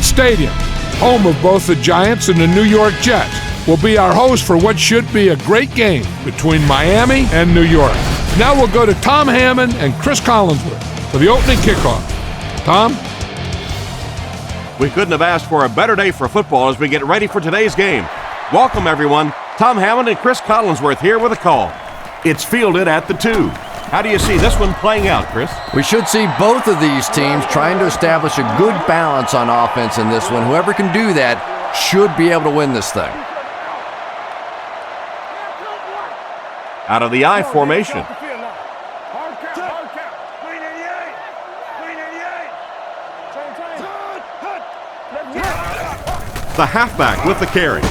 Stadium, home of both the Giants and the New York Jets, will be our host for what should be a great game between Miami and New York. Now we'll go to Tom Hammond and Chris Collinsworth for the opening kickoff. Tom? We couldn't have asked for a better day for football as we get ready for today's game. Welcome, everyone. Tom Hammond and Chris Collinsworth here with a call. It's fielded at the 2. How do you see this one playing out, Chris? We should see both of these teams trying to establish a good balance on offense in this one. Whoever can do that should be able to win this thing. Out of the I formation. The halfback with the carry.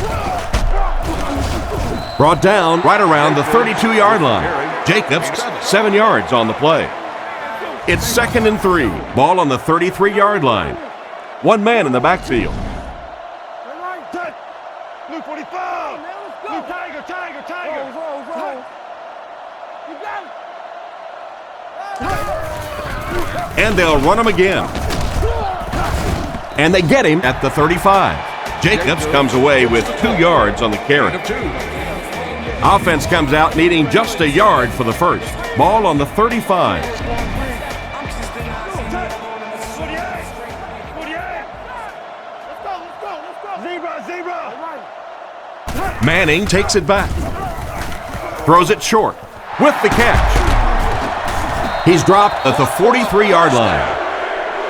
Brought down right around the 32-yard line. Jacobs, 7 yards on the play. It's 2nd and 3. Ball on the 33-yard line. One man in the backfield. And they'll run him again. And they get him at the 35. Jacobs comes away with 2 yards on the carry. Offense comes out needing just a yard for the first. Ball on the 35. Manning takes it back. Throws it short with the catch. He's dropped at the 43-yard line.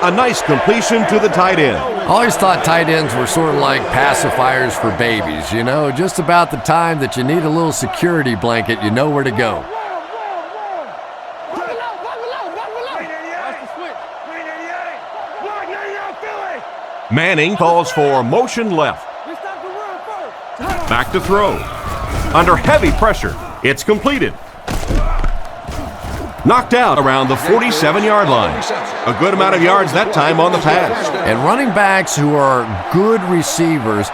A nice completion to the tight end. I always thought tight ends were sort of like pacifiers for babies, you know, just about the time that you need a little security blanket, you know where to go. Manning calls for motion left. Back to throw. Under heavy pressure, it's completed. Knocked out around the 47-yard line. A good amount of yards that time on the pass. And running backs who are good receivers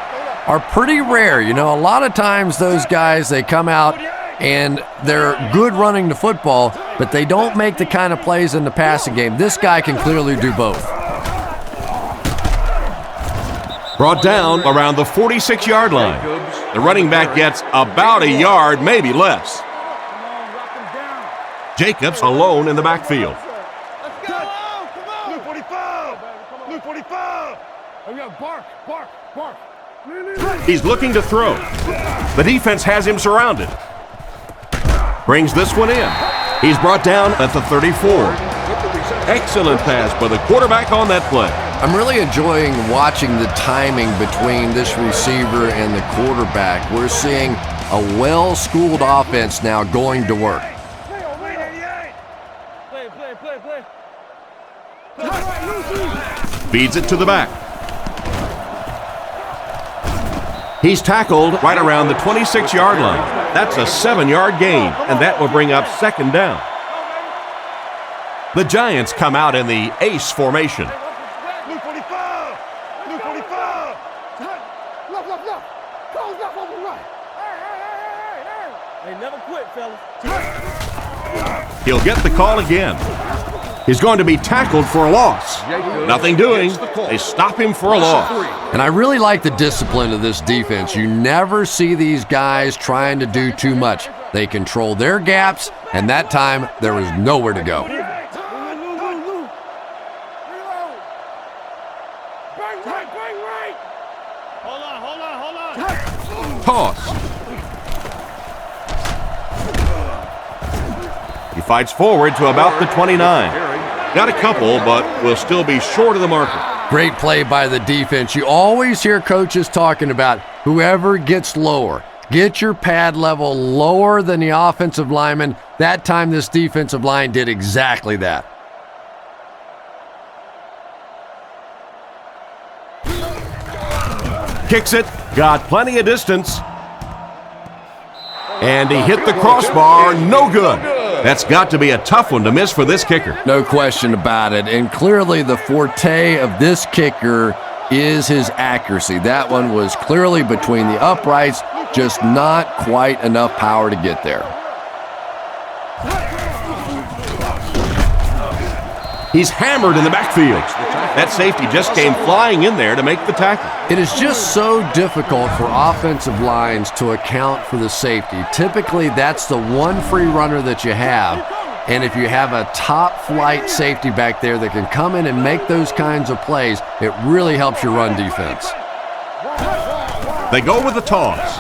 are pretty rare. You know, a lot of times those guys, they come out and they're good running the football, but they don't make the kind of plays in the passing game. This guy can clearly do both. Brought down around the 46-yard line. The running back gets about a yard, maybe less. Jacobs alone in the backfield. Let's go! Come on! Blue 45! Blue 45! Bark! He's looking to throw. The defense has him surrounded. Brings this one in. He's brought down at the 34. Excellent pass by the quarterback on that play. I'm really enjoying watching the timing between this receiver and the quarterback. We're seeing a well-schooled offense now going to work. Feeds it to the back. He's tackled right around the 26-yard line. That's a 7-yard gain, and that will bring up 2nd down. The Giants come out in the ace formation. Blue 45! Blue 45! Left! Close left over right! Hey, never quit, fellas. He'll get the call again. He's going to be tackled for a loss. Nothing doing. They stop him for a loss. And I really like the discipline of this defense. You never see these guys trying to do too much. They control their gaps, and that time there was nowhere to go. Toss. He fights forward to about the 29. Got a couple, but will still be short of the marker. Great play by the defense. You always hear coaches talking about whoever gets lower. Get your pad level lower than the offensive lineman. That time this defensive line did exactly that. Kicks it, got plenty of distance. And he hit the crossbar, no good. That's got to be a tough one to miss for this kicker. No question about it. And clearly the forte of this kicker is his accuracy. That one was clearly between the uprights, just not quite enough power to get there. He's hammered in the backfield. That safety just came flying in there to make the tackle. It is just so difficult for offensive lines to account for the safety. Typically, that's the one free runner that you have. And if you have a top-flight safety back there that can come in and make those kinds of plays, it really helps your run defense. They go with the toss.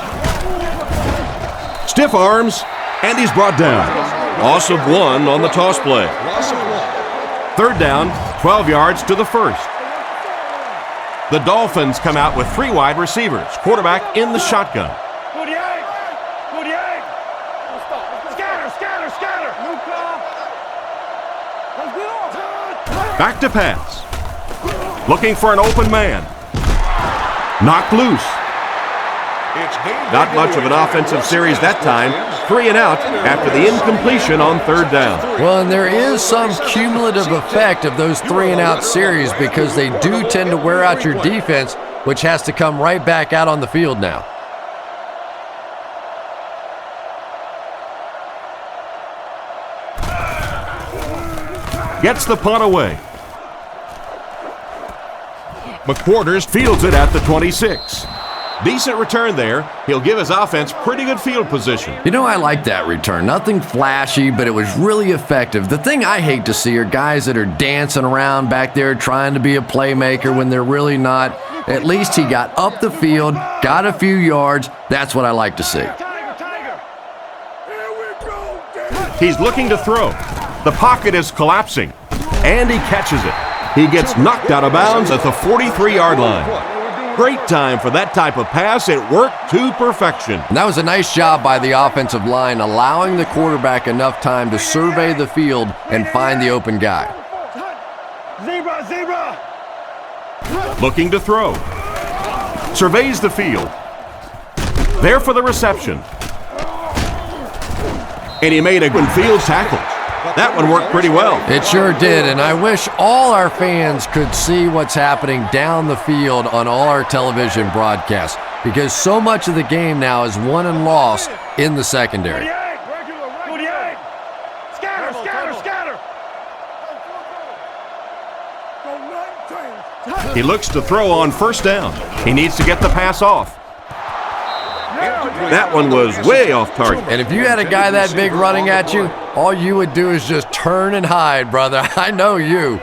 Stiff arms, and he's brought down. Loss of 1 on the toss play. Third down, 12 yards to the first. The Dolphins come out with 3 wide receivers. Quarterback in the shotgun. Back to pass. Looking for an open man. Knocked loose. Not much of an offensive series that time. 3 and out after the incompletion on third down. Well, and there is some cumulative effect of those 3 and out series because they do tend to wear out your defense, which has to come right back out on the field now. Gets the punt away. McQuarters fields it at the 26. Decent return there. He'll give his offense pretty good field position. You know, I like that return. Nothing flashy, but it was really effective. The thing I hate to see are guys that are dancing around back there trying to be a playmaker when they're really not. At least he got up the field, got a few yards. That's what I like to see. He's looking to throw. The pocket is collapsing, and he catches it. He gets knocked out of bounds at the 43-yard line. Great time for that type of pass. It worked to perfection. And that was a nice job by the offensive line, allowing the quarterback enough time to survey the field and find the open guy. Zebra! Looking to throw. Surveys the field. There for the reception. And he made a good field tackle. That one worked pretty well. It sure did, and I wish all our fans could see what's happening down the field on all our television broadcasts, because so much of the game now is won and lost in the secondary. He looks to throw on first down. He needs to get the pass off. That one was way off target. And if you had a guy that big running at you, all you would do is just turn and hide, brother. I know you.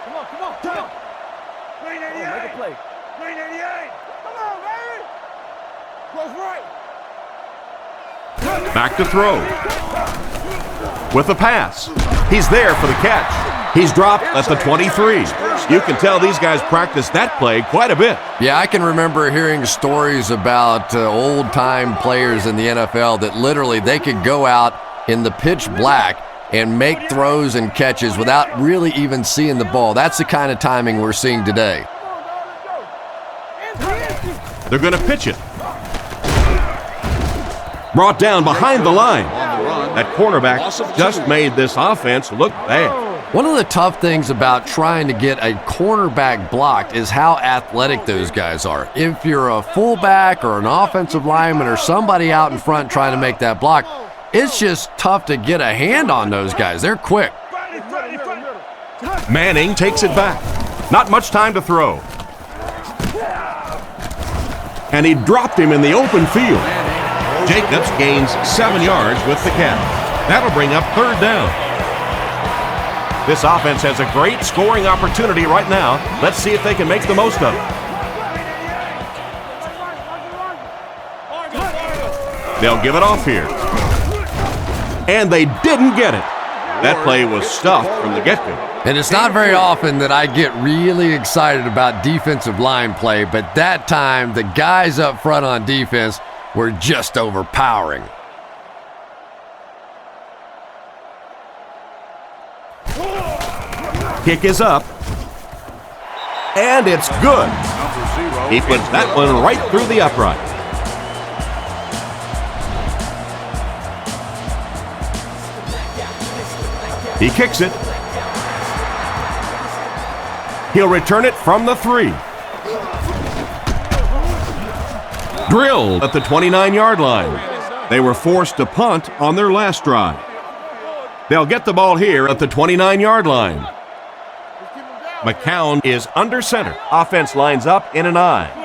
Come on. 388. Make a play. 388. Come on, baby. Close right. Back to throw. With the pass. He's there for the catch. He's dropped at the 23. You can tell these guys practice that play quite a bit. Yeah, I can remember hearing stories about old-time players in the NFL that literally they could go out in the pitch black and make throws and catches without really even seeing the ball. That's the kind of timing we're seeing today. They're going to pitch it. Brought down behind the line. That cornerback just made this offense look bad. One of the tough things about trying to get a cornerback blocked is how athletic those guys are. If you're a fullback or an offensive lineman or somebody out in front trying to make that block, it's just tough to get a hand on those guys. They're quick. Manning takes it back. Not much time to throw. And he dropped him in the open field. Jacobs gains 7 yards with the catch. That'll bring up third down. This offense has a great scoring opportunity right now. Let's see if they can make the most of it. They'll give it off here. And they didn't get it. That play was stuffed from the get-go. And it's not very often that I get really excited about defensive line play, but that time the guys up front on defense were just overpowering. Kick is up. And it's good. He puts that one right through the upright. He kicks it. He'll return it from the 3. Drilled at the 29-yard line. They were forced to punt on their last drive. They'll get the ball here at the 29-yard line. McCown is under center. Offense lines up in an I.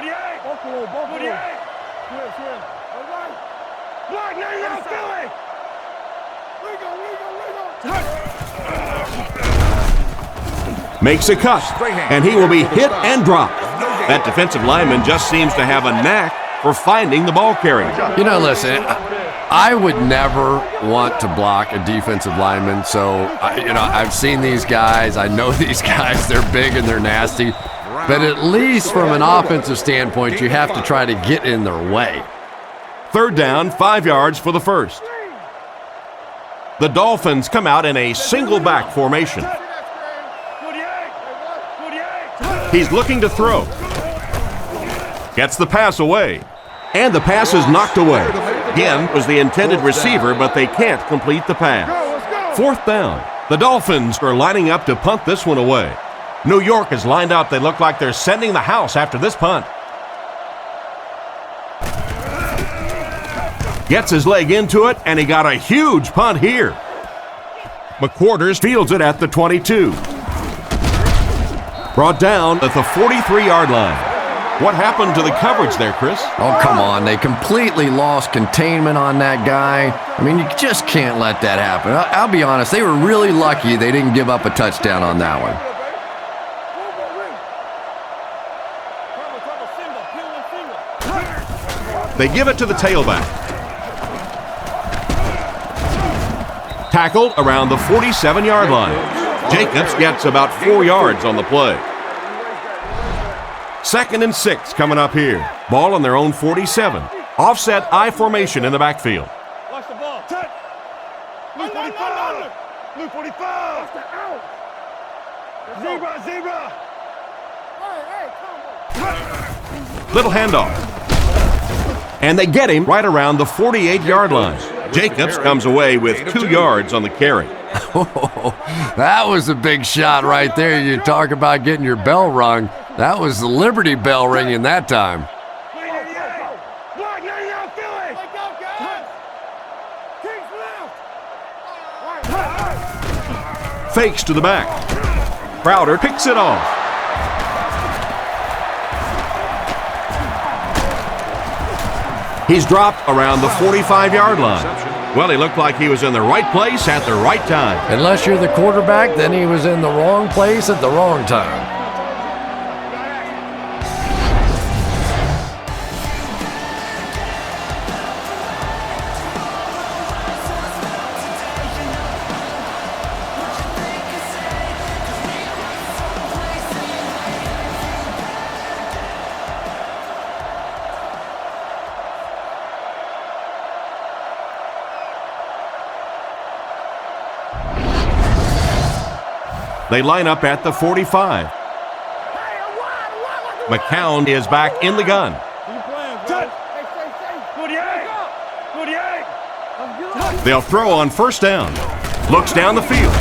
Makes a cut, and he will be hit and dropped. That defensive lineman just seems to have a knack for finding the ball carrier. You know, listen, I would never want to block a defensive lineman, so, I've seen these guys. I know these guys. They're big and they're nasty. But at least from an offensive standpoint, you have to try to get in their way. Third down, 5 yards for the first. The Dolphins come out in a single back formation. He's looking to throw. Gets the pass away. And the pass is knocked away. Again, was the intended receiver, but they can't complete the pass. Fourth down. The Dolphins are lining up to punt this one away. New York is lined up. They look like they're sending the house after this punt. Gets his leg into it, and he got a huge punt here. McQuarters fields it at the 22. Brought down at the 43-yard line. What happened to the coverage there, Chris? Oh, come on. They completely lost containment on that guy. I mean, you just can't let that happen. I'll be honest. They were really lucky they didn't give up a touchdown on that one. They give it to the tailback. Tackled around the 47-yard line. Jacobs gets about 4 yards on the play. 2nd and 6 coming up here. Ball on their own 47. Offset I formation in the backfield. Watch the ball. Blue 45. Blue 45. Zebra. Little handoff. And they get him right around the 48-yard line. Jacobs comes away with 2 yards on the carry. That was a big shot right there. You talk about getting your bell rung. That was the Liberty Bell ringing that time. Fakes to the back. Crowder picks it off. He's dropped around the 45-yard line. Well, he looked like he was in the right place at the right time. Unless you're the quarterback, then he was in the wrong place at the wrong time. They line up at the 45. McCown is back in the gun. They'll throw on first down. Looks down the field.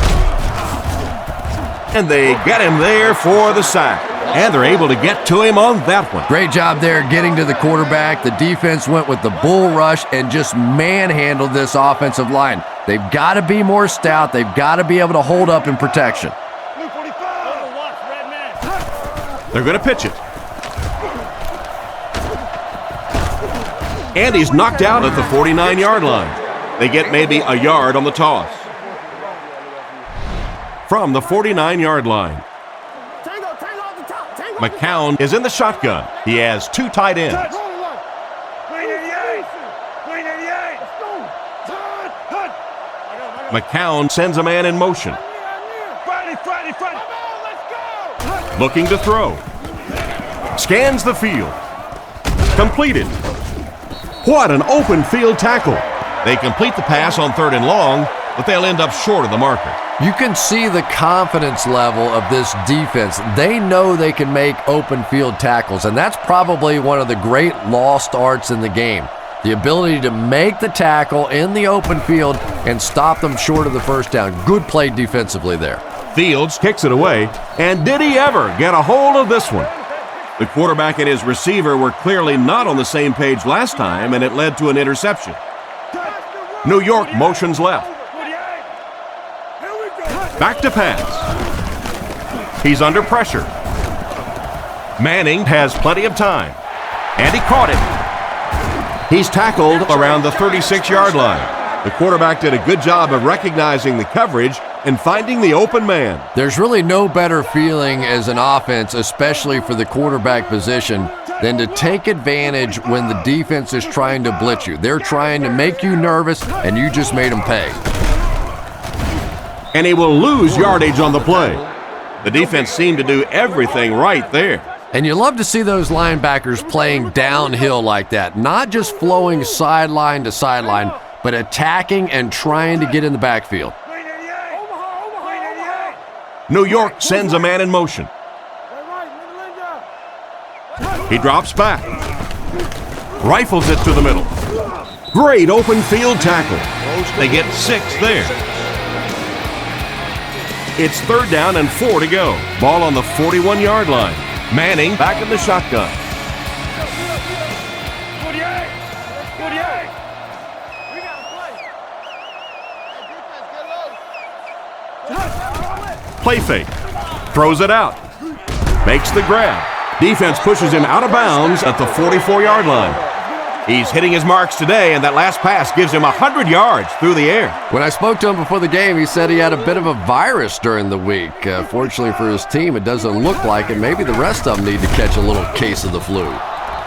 And they get him there for the sack. And they're able to get to him on that one. Great job there getting to the quarterback. The defense went with the bull rush and just manhandled this offensive line. They've got to be more stout. They've got to be able to hold up in protection. They're going to pitch it. And he's knocked out at the 49-yard line. They get maybe a yard on the toss. From the 49-yard line. McCown is in the shotgun. He has 2 tight ends. McCown sends a man in motion. Looking to throw. Scans the field. Completed. What an open field tackle. They complete the pass on 3rd and long, but they'll end up short of the marker. You can see the confidence level of this defense. They know they can make open field tackles, and that's probably one of the great lost arts in the game. The ability to make the tackle in the open field and stop them short of the first down. Good play defensively there. Fields kicks it away, and did he ever get a hold of this one? The quarterback and his receiver were clearly not on the same page last time, and it led to an interception. New York motions left. Back to pass. He's under pressure. Manning has plenty of time. And he caught it. He's tackled around the 36-yard line. The quarterback did a good job of recognizing the coverage and finding the open man. There's really no better feeling as an offense, especially for the quarterback position, than to take advantage when the defense is trying to blitz you. They're trying to make you nervous, and you just made them pay. And he will lose yardage on the play. The defense seemed to do everything right there. And you love to see those linebackers playing downhill like that, not just flowing sideline to sideline, but attacking and trying to get in the backfield. New York sends a man in motion. He drops back. Rifles it to the middle. Great open field tackle. They get 6 there. It's 3rd down and 4 to go. Ball on the 41-yard line. Manning back in the shotgun. Play fake. Throws it out. Makes the grab. Defense pushes him out of bounds at the 44-yard line. He's hitting his marks today, and that last pass gives him 100 yards through the air. When I spoke to him before the game, he said he had a bit of a virus during the week. Fortunately for his team, it doesn't look like it. Maybe the rest of them need to catch a little case of the flu.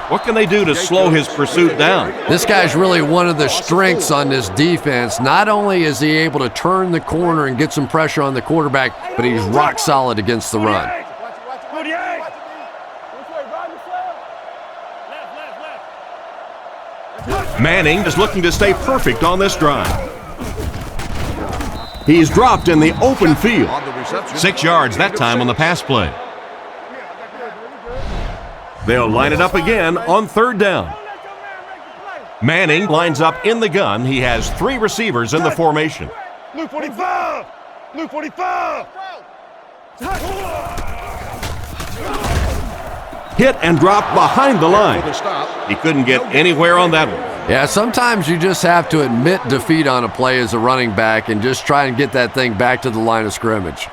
What can they do to slow his pursuit down? This guy's really one of the strengths on this defense. Not only is he able to turn the corner and get some pressure on the quarterback, but he's rock solid against the run. Manning is looking to stay perfect on this drive. He's dropped in the open field. 6 yards that time on the pass play. They'll line it up again on 3rd down. Manning lines up in the gun. He has 3 receivers in the formation. Luke 45! Luke 45! Hit and drop behind the line. He couldn't get anywhere on that one. Yeah, sometimes you just have to admit defeat on a play as a running back and just try and get that thing back to the line of scrimmage.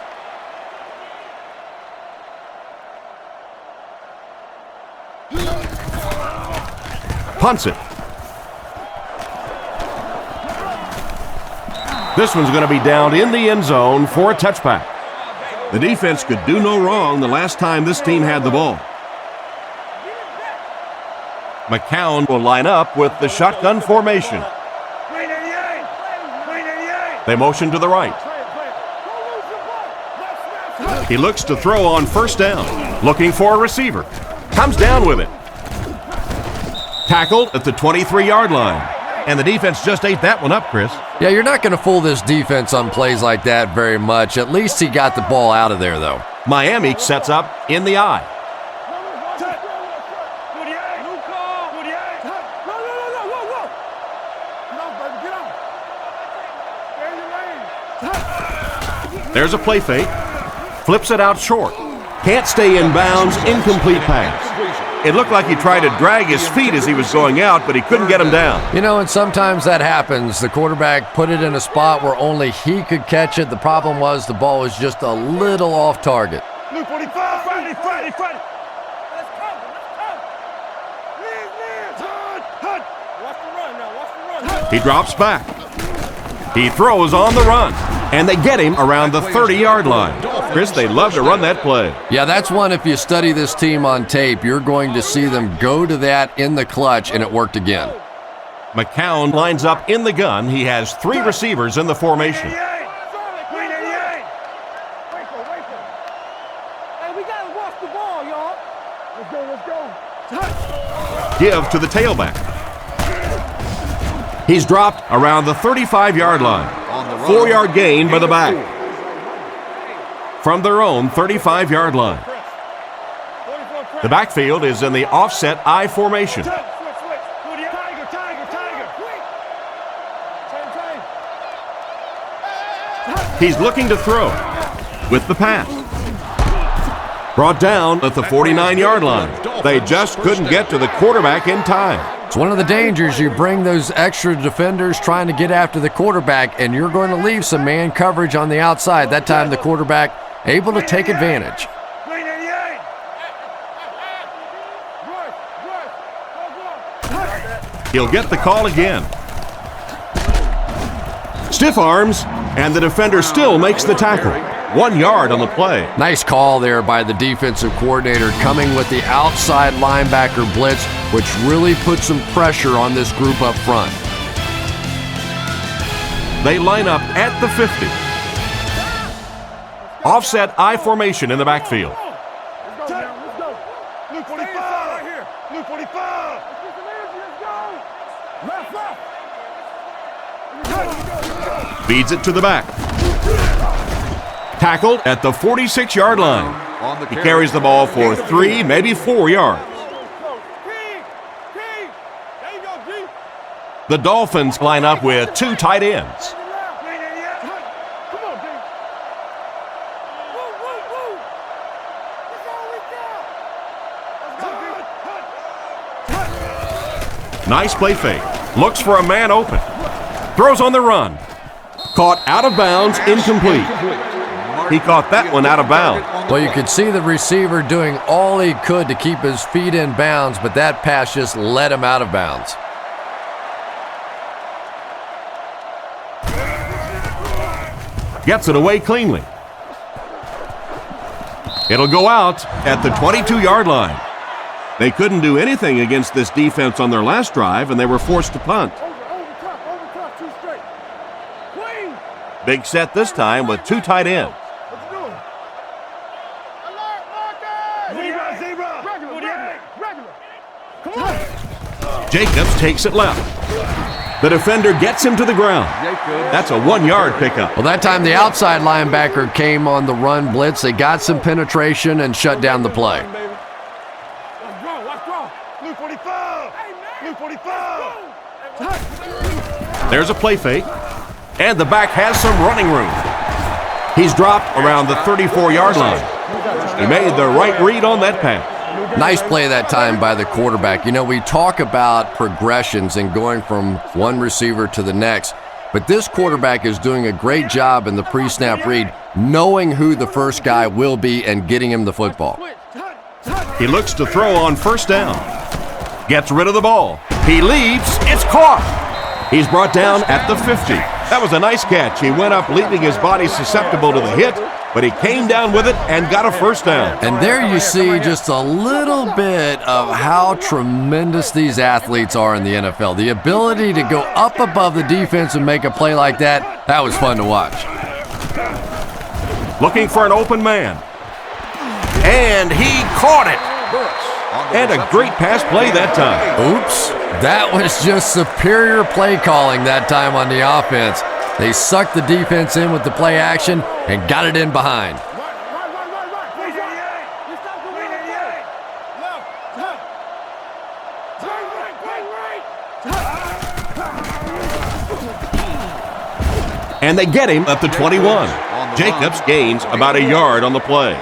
Punts it. This one's going to be down in the end zone for a touchback. The defense could do no wrong the last time this team had the ball. McCown will line up with the shotgun formation. They motion to the right. He looks to throw on 1st down. Looking for a receiver. Comes down with it. Tackled at the 23-yard line. And the defense just ate that one up, Chris. Yeah, you're not going to fool this defense on plays like that very much. At least he got the ball out of there, though. Miami sets up in the I. There's a play fake. Flips it out short. Can't stay in bounds. Incomplete pass. It looked like he tried to drag his feet as he was going out, but he couldn't get him down. You know, and sometimes that happens. The quarterback put it in a spot where only he could catch it. The problem was the ball was just a little off target. Luke 45! Friday! Let's go! Watch the run now. Watch the run. He drops back. He throws on the run. And they get him around the 30-yard line. Chris, they love to run that play. Yeah, that's one, if you study this team on tape, you're going to see them go to that in the clutch, and it worked again. McCown lines up in the gun. He has 3 receivers in the formation. Give to the tailback. He's dropped around the 35-yard line. 4-yard gain by the back. From their own 35-yard line. The backfield is in the offset I formation. He's looking to throw with the pass. Brought down at the 49-yard line. They just couldn't get to the quarterback in time. It's one of the dangers. You bring those extra defenders trying to get after the quarterback, and you're going to leave some man coverage on the outside. That time the quarterback able to take advantage. He'll get the call again. Stiff arms, and the defender still makes the tackle. 1 yard on the play. Nice call there by the defensive coordinator, coming with the outside linebacker blitz, which really put some pressure on this group up front. They line up at the 50. Offset I formation in the backfield. Blue 45 right here. Blue 45. Feeds it to the back. Tackled at the 46-yard line. He carries the ball for 3, maybe 4 yards. The Dolphins line up with 2 tight ends. Nice play fake. Looks for a man open. Throws on the run. Caught out of bounds, incomplete. He caught that one out of bounds. Well, you could see the receiver doing all he could to keep his feet in bounds, but that pass just let him out of bounds. Gets it away cleanly. It'll go out at the 22-yard line. They couldn't do anything against this defense on their last drive, and they were forced to punt. Big set this time with 2 tight ends. Jacobs takes it left. The defender gets him to the ground. That's a 1-yard pickup. Well, that time the outside linebacker came on the run blitz. They got some penetration and shut down the play. Blue 45. Blue 45. There's a play fake. And the back has some running room. He's dropped around the 34-yard line. He made the right read on that pass. Nice play that time by the quarterback. You know, we talk about progressions and going from one receiver to the next, but this quarterback is doing a great job in the pre-snap read, knowing who the first guy will be and getting him the football. He looks to throw on first down. Gets rid of the ball. He leaps. It's caught. He's brought down at the 50. That was a nice catch. He went up leaving his body susceptible to the hit, but he came down with it and got a first down. And there you see just a little bit of how tremendous these athletes are in the NFL. The ability to go up above the defense and make a play like that, that was fun to watch. Looking for an open man. And he caught it. And a great pass play that time. Oops. That was just superior play calling that time on the offense. They sucked the defense in with the play action and got it in behind. And they get him at the 21. Jacobs gains about a yard on the play.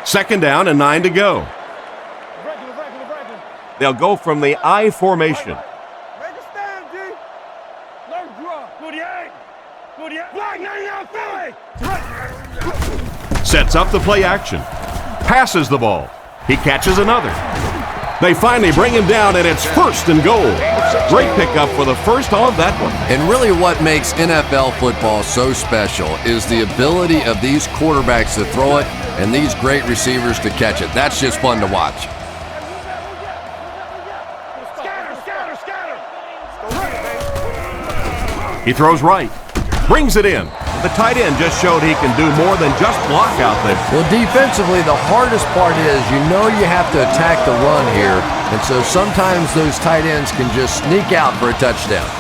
2nd down and 9 to go. They'll go from the I formation. Make a stand, G. Let drop. 48. 48. Black 99 Philly. Sets up the play action. Passes the ball. He catches another. They finally bring him down, and it's 1st and goal. Great pickup for the first on that one. And really what makes NFL football so special is the ability of these quarterbacks to throw it and these great receivers to catch it. That's just fun to watch. He throws right. Brings it in. The tight end just showed he can do more than just block out there. Well, defensively, the hardest part is you have to attack the run here, and so sometimes those tight ends can just sneak out for a touchdown.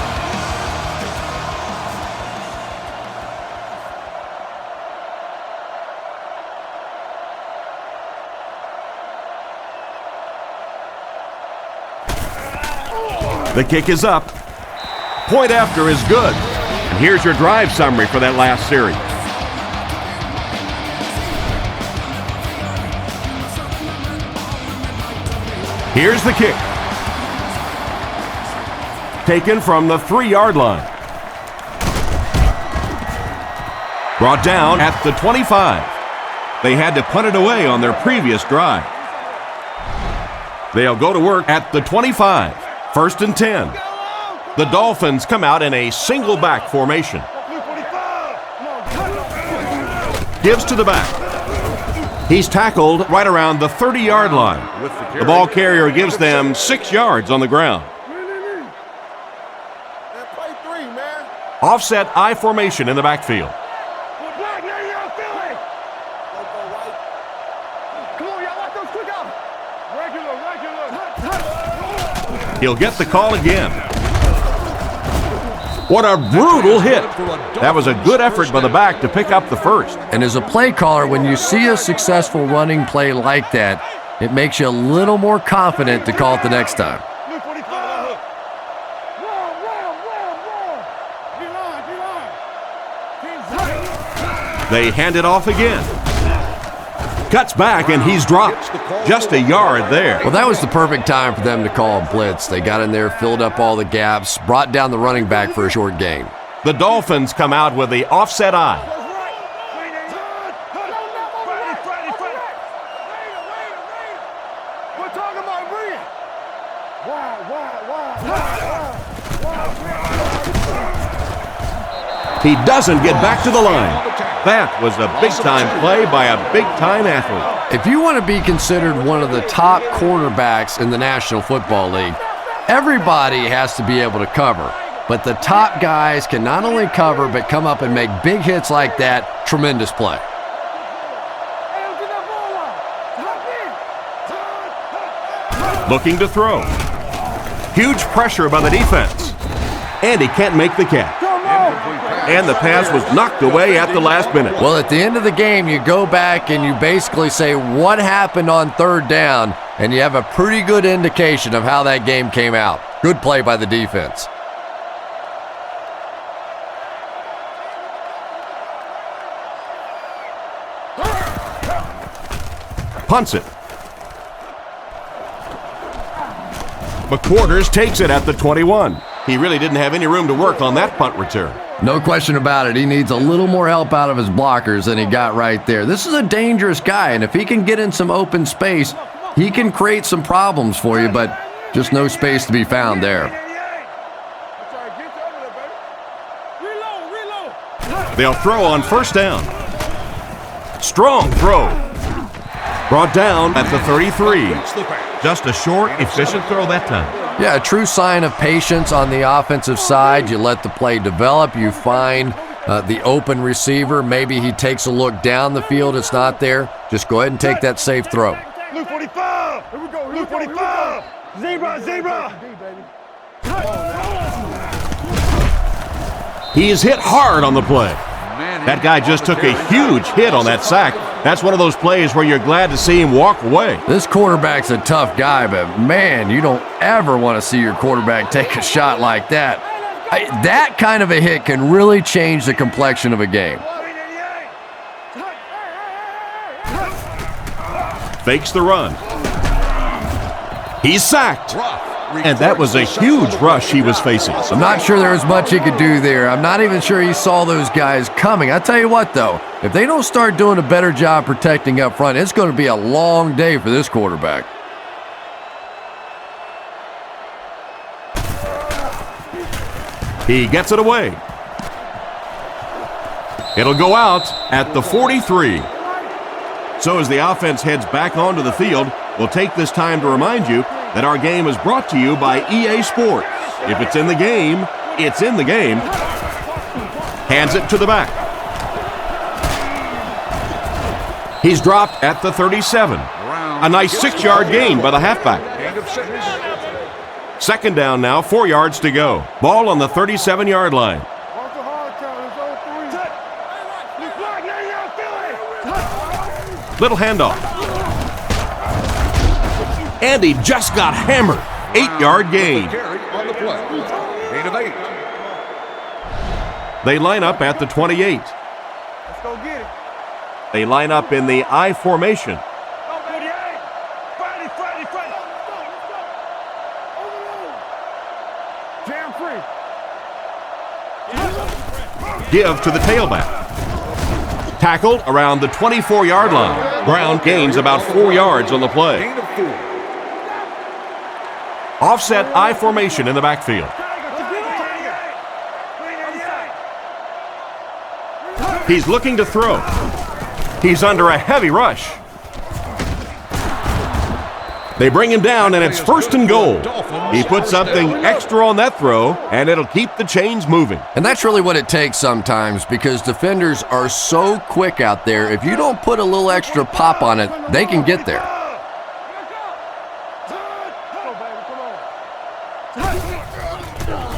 The kick is up. Point after is good. And here's your drive summary for that last series. Here's the kick. Taken from the 3-yard line. Brought down at the 25. They had to punt it away on their previous drive. They'll go to work at the 25. 1st and 10. The Dolphins come out in a single back formation. Gives to the back. He's tackled right around the 30-yard line. The ball carrier gives them 6 yards on the ground. Offset I formation in the backfield. He'll get the call again. What a brutal hit. That was a good effort by the back to pick up the first. And as a play caller, when you see a successful running play like that, it makes you a little more confident to call it the next time. They hand it off again. Cuts back and he's dropped. Just a yard there. Well, that was the perfect time for them to call a blitz. They got in there, filled up all the gaps, brought down the running back for a short gain. The Dolphins come out with the offset I. He doesn't get back to the line. That was a big-time play by a big-time athlete. If you want to be considered one of the top quarterbacks in the National Football League, everybody has to be able to cover. But the top guys can not only cover, but come up and make big hits like that. Tremendous play. Looking to throw. Huge pressure by the defense. And he can't make the catch. And the pass was knocked away at the last minute. Well, at the end of the game, you go back and you basically say what happened on 3rd down, and you have a pretty good indication of how that game came out. Good play by the defense. Punts it. McQuarters takes it at the 21. He really didn't have any room to work on that punt return. No question about it. He needs a little more help out of his blockers than he got right there. This is a dangerous guy, and if he can get in some open space, he can create some problems for you, but just no space to be found there. They'll throw on 1st down. Strong throw. Brought down at the 33. Just a short, efficient throw that time. Yeah, a true sign of patience on the offensive side. You let the play develop. You find the open receiver. Maybe he takes a look down the field. It's not there. Just go ahead and take that safe throw. Luke 45. Here we go. Luke 45. Zebra. He is hit hard on the play. That guy just took a huge hit on that sack. That's one of those plays where you're glad to see him walk away. This quarterback's a tough guy, but man, you don't ever want to see your quarterback take a shot like that. That kind of a hit can really change the complexion of a game. Fakes the run. He's sacked. And that was a huge rush he was facing. I'm not sure there was much he could do there. I'm not even sure he saw those guys coming. I tell you what, though, if they don't start doing a better job protecting up front, it's going to be a long day for this quarterback. He gets it away. It'll go out at the 43. So as the offense heads back onto the field, we'll take this time to remind you that our game is brought to you by EA Sports. If it's in the game, it's in the game. Hands it to the back. He's dropped at the 37. A nice 6-yard gain by the halfback. 2nd down now, 4 yards to go. Ball on the 37-yard line. Little handoff. And he just got hammered. 8-yard gain. They line up at the 28. Let's go get it. They line up in the I formation. Jam free. Give to the tailback. Tackled around the 24-yard line. Brown gains about 4 yards on the play. Offset I formation in the backfield. He's looking to throw. He's under a heavy rush. They bring him down, and it's 1st and goal. He put something extra on that throw, and it'll keep the chains moving. And that's really what it takes sometimes, because defenders are so quick out there. If you don't put a little extra pop on it, they can get there.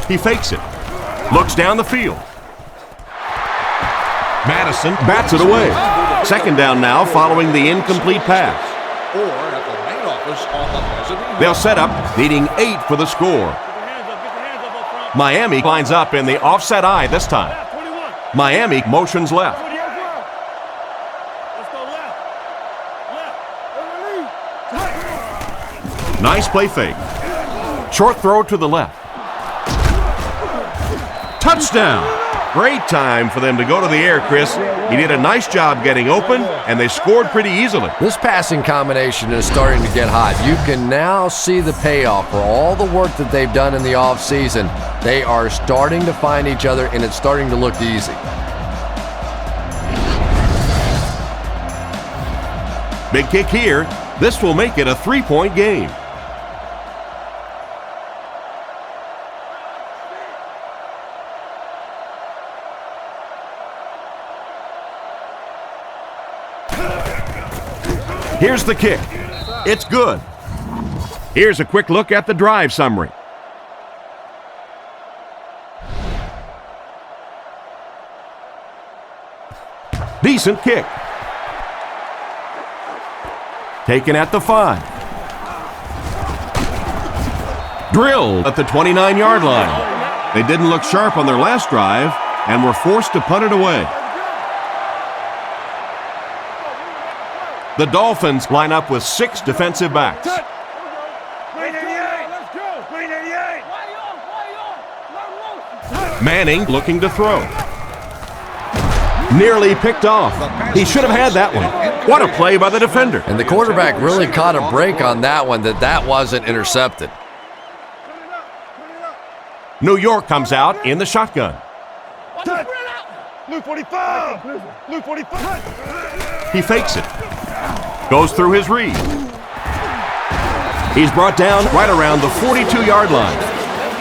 He fakes it. Looks down the field. Madison bats it away. 2nd down now following the incomplete pass. They'll set up, needing 8 for the score. Miami lines up in the offset I this time. Miami motions left. Nice play fake. Short throw to the left. Touchdown! Great time for them to go to the air, Chris. He did a nice job getting open, and they scored pretty easily. This passing combination is starting to get hot. You can now see the payoff for all the work that they've done in the offseason. They are starting to find each other, and it's starting to look easy. Big kick here. This will make it a 3-point game. Here's the kick. It's good. Here's a quick look at the drive summary. Decent kick. Taken at the 5. Drilled at the 29-yard line. They didn't look sharp on their last drive and were forced to punt it away. The Dolphins line up with 6 defensive backs. Manning looking to throw. Nearly picked off. He should have had that one. What a play by the defender. And the quarterback really caught a break on that one, that wasn't intercepted. New York comes out in the shotgun. Luke 45. Luke 45. He fakes it. Goes through his read. He's brought down right around the 42-yard line.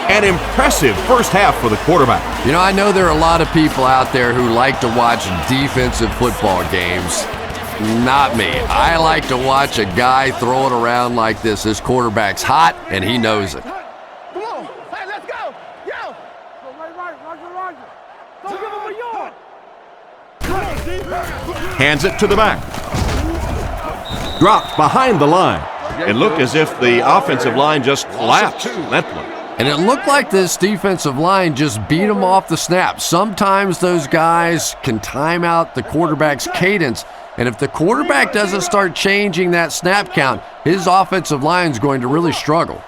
An impressive first half for the quarterback. You know, I know there are a lot of people out there who like to watch defensive football games. Not me. I like to watch a guy throw it around like this. This quarterback's hot, and he knows it. Come on. Hey, let's go. Yo. Go right. Roger. Don't give him a yard. Hands it to the back. Dropped behind the line. It looked as if the offensive line just collapsed that play. And it looked like this defensive line just beat them off the snap. Sometimes those guys can time out the quarterback's cadence. And if the quarterback doesn't start changing that snap count, his offensive line's going to really struggle.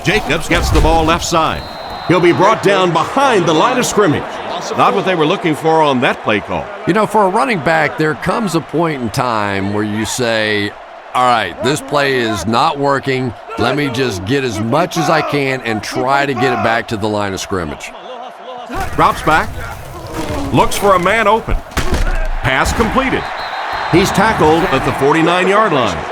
Jacobs gets the ball left side. He'll be brought down behind the line of scrimmage. Not what they were looking for on that play call. You know, for a running back, there comes a point in time where you say, all right, this play is not working. Let me just get as much as I can and try to get it back to the line of scrimmage. Drops back. Looks for a man open. Pass completed. He's tackled at the 49-yard line.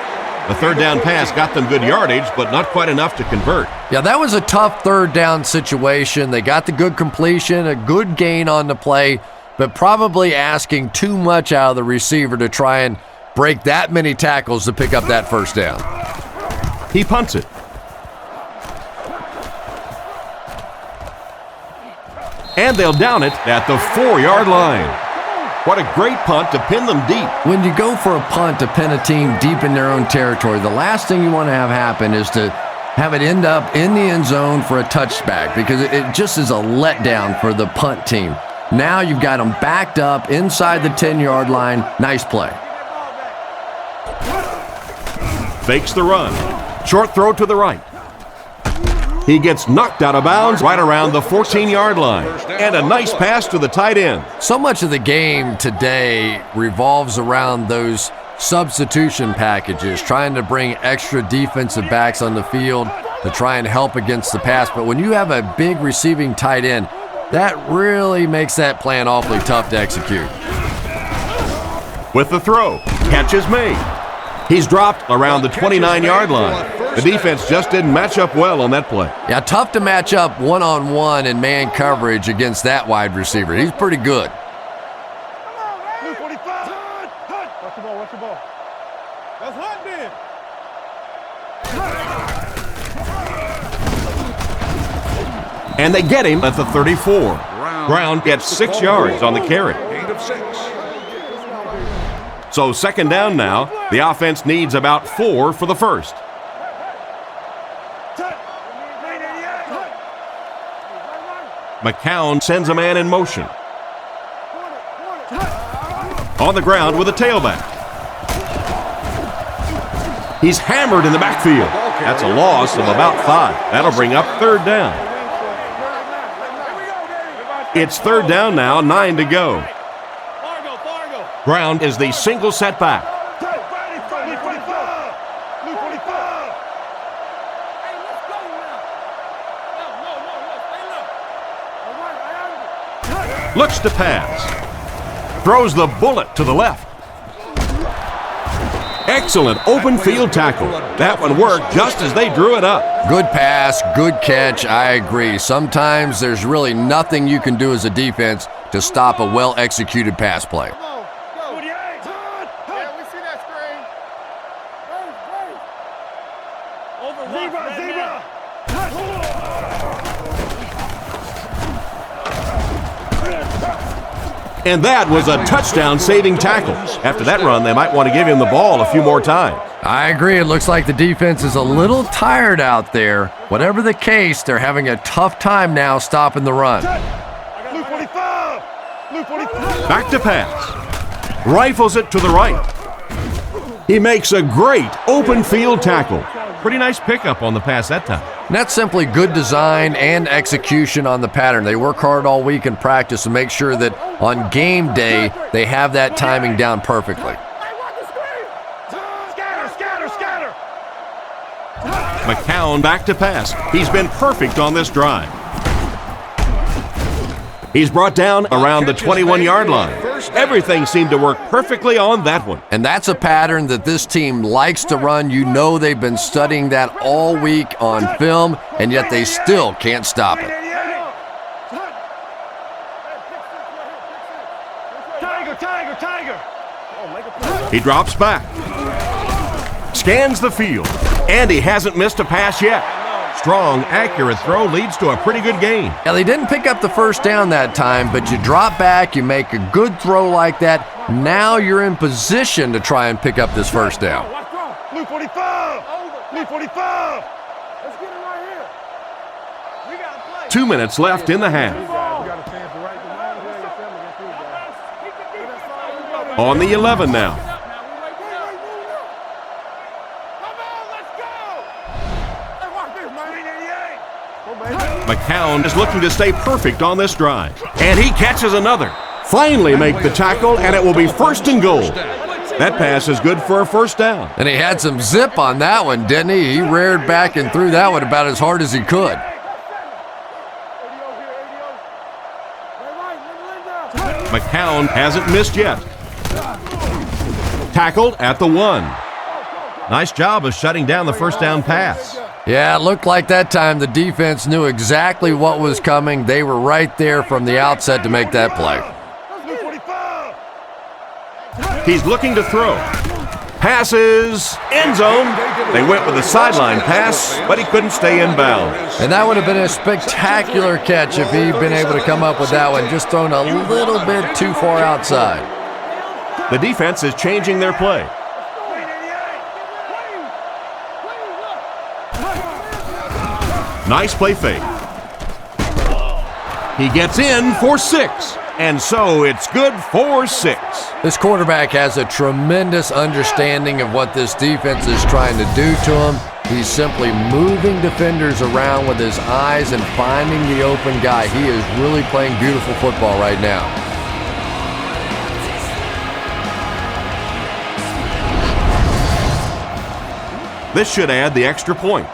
The third down pass got them good yardage, but not quite enough to convert. Yeah, that was a tough third down situation. They got the good completion, a good gain on the play, but probably asking too much out of the receiver to try and break that many tackles to pick up that first down. He punts it. And they'll down it at the 4-yard line. What a great punt to pin them deep. When you go for a punt to pin a team deep in their own territory, the last thing you want to have happen is to have it end up in the end zone for a touchback, because it just is a letdown for the punt team. Now you've got them backed up inside the 10-yard line. Nice play. Fakes the run. Short throw to the right. He gets knocked out of bounds right around the 14-yard line. And a nice pass to the tight end. So much of the game today revolves around those substitution packages, trying to bring extra defensive backs on the field to try and help against the pass. But when you have a big receiving tight end, that really makes that plan awfully tough to execute. With the throw, catch is made. He's dropped around the 29-yard line. The defense just didn't match up well on that play. Yeah, tough to match up one-on-one in man coverage against that wide receiver. He's pretty good. Watch the ball, watch the ball. That's hot, man. And they get him at the 34. Brown gets 6 yards on the carry. So second down now. The offense needs about 4 for the first. McCown sends a man in motion. On the ground with a tailback. He's hammered in the backfield. That's a loss of about 5. That'll bring up third down. It's third down now, 9 to go. Brown is the single setback. Looks to pass. Throws the bullet to the left. Excellent open field tackle. That one worked just as they drew it up. Good pass, good catch, I agree. Sometimes there's really nothing you can do as a defense to stop a well-executed pass play. And that was a touchdown-saving tackle. After that run, they might want to give him the ball a few more times. I agree. It looks like the defense is a little tired out there. Whatever the case, they're having a tough time now stopping the run. Back to pass. Rifles it to the right. He makes a great open field tackle. Pretty nice pickup on the pass that time. And that's simply good design and execution on the pattern. They work hard all week in practice to make sure that on game day they have that timing down perfectly. McCown back to pass. He's been perfect on this drive. He's brought down around the 21-yard line. Everything seemed to work perfectly on that one. And that's a pattern that this team likes to run. You know they've been studying that all week on film, and yet they still can't stop it. He drops back. Scans the field. And he hasn't missed a pass yet. Strong, accurate throw leads to a pretty good gain. Now, they didn't pick up the first down that time, but you drop back, you make a good throw like that. Now you're in position to try and pick up this first down. Blue 45! Blue 45! Let's get it right here. We got to play. 2 minutes left in the half. On the 11 now. McCown is looking to stay perfect on this drive. And he catches another. Finally make the tackle, and it will be first and goal. That pass is good for a first down. And he had some zip on that one, didn't he? He reared back and threw that one about as hard as he could. McCown hasn't missed yet. Tackled at the 1. Nice job of shutting down the first down pass. Yeah, it looked like that time the defense knew exactly what was coming. They were right there from the outset to make that play. He's looking to throw. Passes, end zone. They went with a sideline pass, but he couldn't stay in bounds. And that would have been a spectacular catch if he'd been able to come up with that one, just thrown a little bit too far outside. The defense is changing their play. Nice play fake. He gets in for 6. And so it's good for 6. This quarterback has a tremendous understanding of what this defense is trying to do to him. He's simply moving defenders around with his eyes and finding the open guy. He is really playing beautiful football right now. This should add the extra point.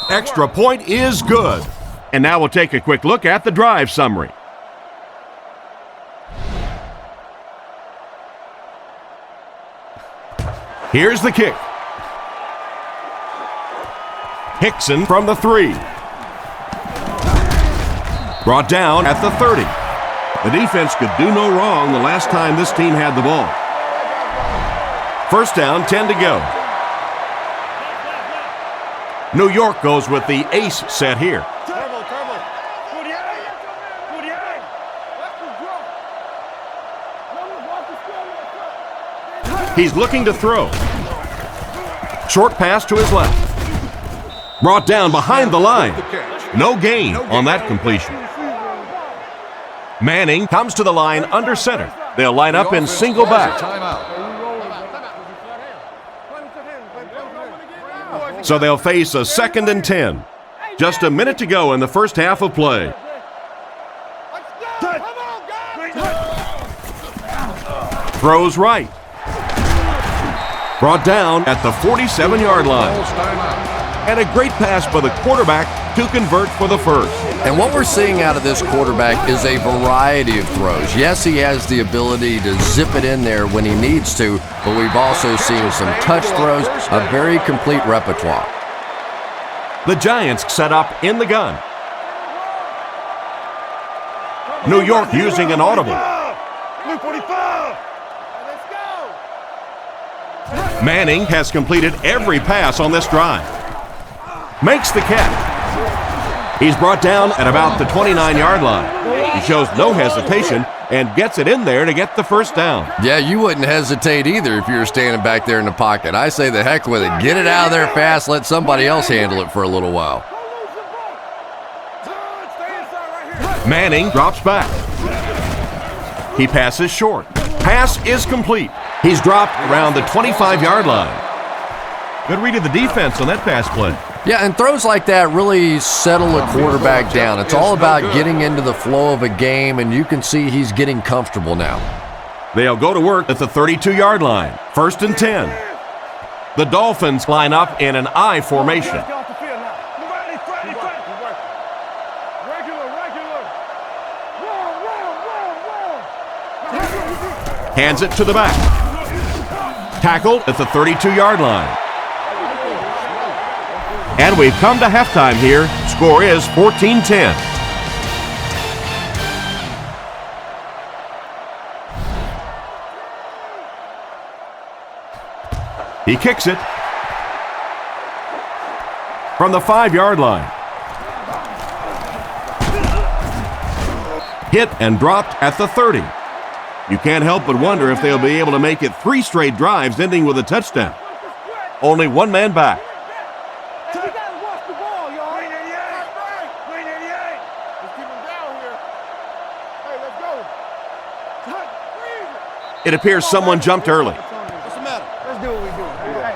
Extra point is good. And now we'll take a quick look at the drive summary. Here's the kick. Hickson from the 3. Brought down at the 30. The defense could do no wrong the last time this team had the ball. First down, 10 to go. New York goes with the ace set here. He's looking to throw. Short pass to his left. Brought down behind the line. No gain on that completion. Manning comes to the line under center. They'll line up in single back. So they'll face a 2nd and 10. Just a minute to go in the first half of play. Throws right. Brought down at the 47-yard line. And a great pass by the quarterback to convert for the first. And what we're seeing out of this quarterback is a variety of throws. Yes, he has the ability to zip it in there when he needs to, but we've also seen some touch throws, a very complete repertoire. The Giants set up in the gun. New York using an audible. Manning has completed every pass on this drive. Makes the catch. He's brought down at about the 29-yard line. He shows no hesitation and gets it in there to get the first down. Yeah, you wouldn't hesitate either if you were standing back there in the pocket. I say the heck with it. Get it out of there fast. Let somebody else handle it for a little while. Manning drops back. He passes short. Pass is complete. He's dropped around the 25-yard line. Good read of the defense on that pass play. Yeah, and throws like that really settle a quarterback down. It's all about getting into the flow of a game, and you can see he's getting comfortable now. They'll go to work at the 32-yard line. 1st and 10. The Dolphins line up in an I formation. Hands it to the back. Tackled at the 32-yard line. And we've come to halftime here. Score is 14-10. He kicks it from the 5-yard line. Hit and dropped at the 30. You can't help but wonder if they'll be able to make it 3 straight drives ending with a touchdown. Only one man back. It appears someone jumped early. What's the matter? Let's do what we do. Hey,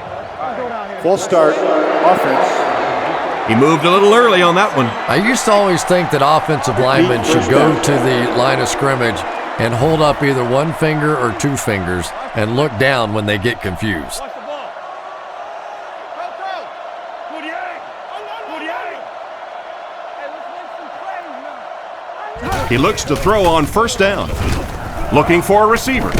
go down here. Full start, offense. He moved a little early on that one. I used to always think that offensive linemen should go to the line of scrimmage and hold up either one finger or 2 fingers and look down when they get confused. He looks to throw on 1st down. Looking for a receiver.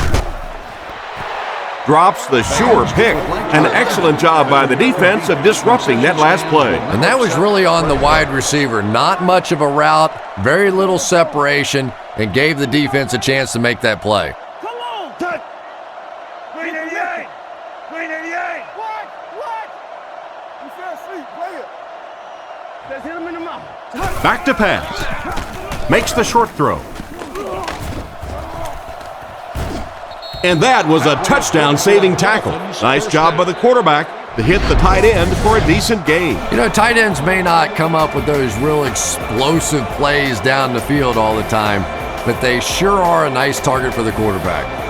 Drops the sure pick. An excellent job by the defense of disrupting that last play. And that was really on the wide receiver. Not much of a route, very little separation, and gave the defense a chance to make that play. Come on! Touch! Green 88! Green 88! What? You fell asleep. Play it. Let's hit him in the mouth. Back to pass. Makes the short throw. And that was a touchdown-saving tackle. Nice job by the quarterback to hit the tight end for a decent gain. You know, tight ends may not come up with those real explosive plays down the field all the time, but they sure are a nice target for the quarterback.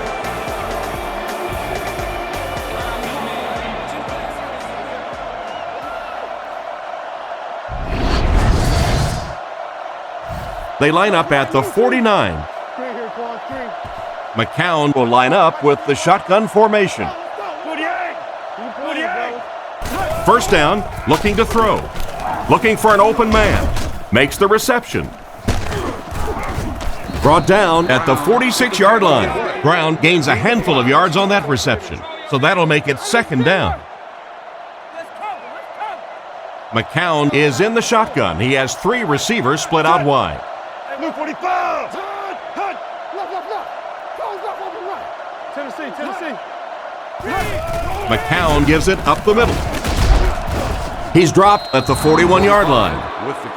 They line up at the 49. McCown will line up with the shotgun formation. First down, looking to throw. Looking for an open man. Makes the reception. Brought down at the 46-yard line. Brown gains a handful of yards on that reception, so that'll make it second down. McCown is in the shotgun. He has 3 receivers split out wide. Luke 45! Tennessee! McCown gives it up the middle. He's dropped at the 41-yard line.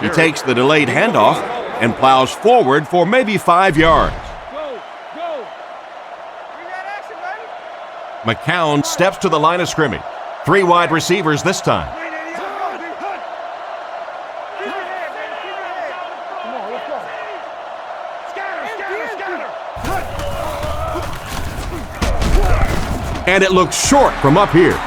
He takes the delayed handoff and plows forward for maybe 5 yards. McCown steps to the line of scrimmage. 3 wide receivers this time. And it looks short from up here.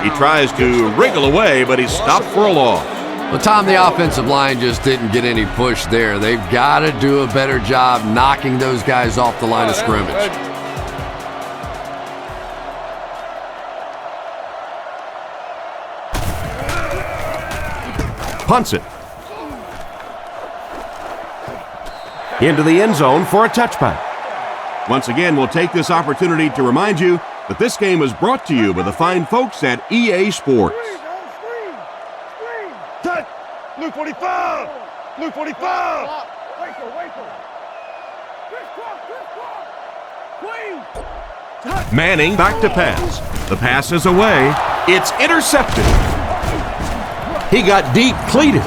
He tries to wriggle away, but he's stopped for a loss. Well, Tom, the offensive line just didn't get any push there. They've got to do a better job knocking those guys off the line of scrimmage. Punts it. Into the end zone for a touchback. Once again, we'll take this opportunity to remind you that this game is brought to you by the fine folks at EA Sports. Touch! Luke 45! Luke 45! Manning back to pass. The pass is away. It's intercepted. He got deep cleated.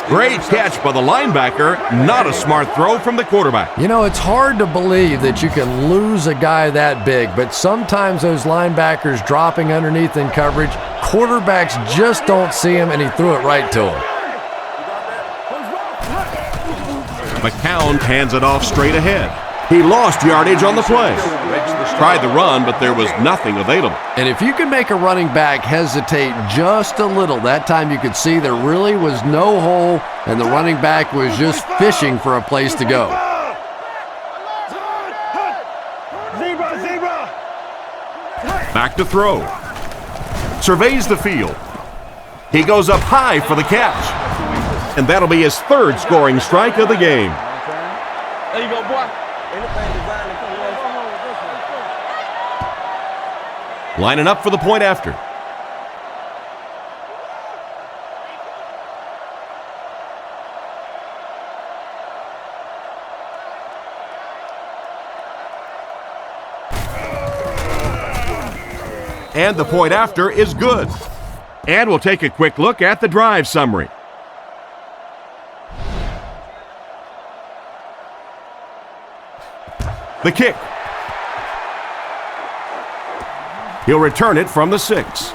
Great catch by the linebacker. Not a smart throw from the quarterback. You know, it's hard to believe that you can lose a guy that big, but sometimes those linebackers dropping underneath in coverage, quarterbacks just don't see him, and he threw it right to him. McCown hands it off straight ahead. He lost yardage on the play. Tried the run, but there was nothing available. And if you can make a running back hesitate just a little, that time you could see there really was no hole, and the running back was just fishing for a place to go. Back to throw. Surveys the field. He goes up high for the catch. And that'll be his 3rd scoring strike of the game. There you go, boy. Lining up for the point after. And the point after is good. And we'll take a quick look at the drive summary. The kick. He'll return it from the 6.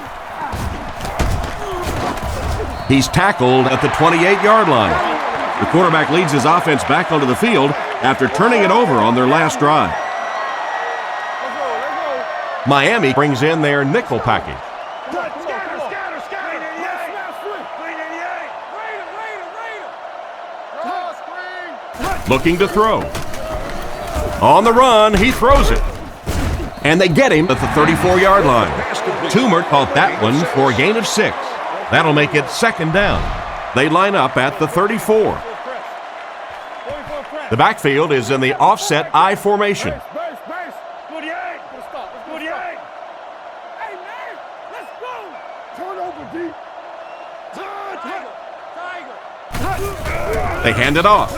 He's tackled at the 28-yard line. The quarterback leads his offense back onto the field after turning it over on their last drive. Miami brings in their nickel package. Looking to throw. On the run, he throws it. And they get him at the 34-yard line. Toomer caught that one for a gain of 6. That'll make it second down. They line up at the 34. The backfield is in the offset I formation. They hand it off.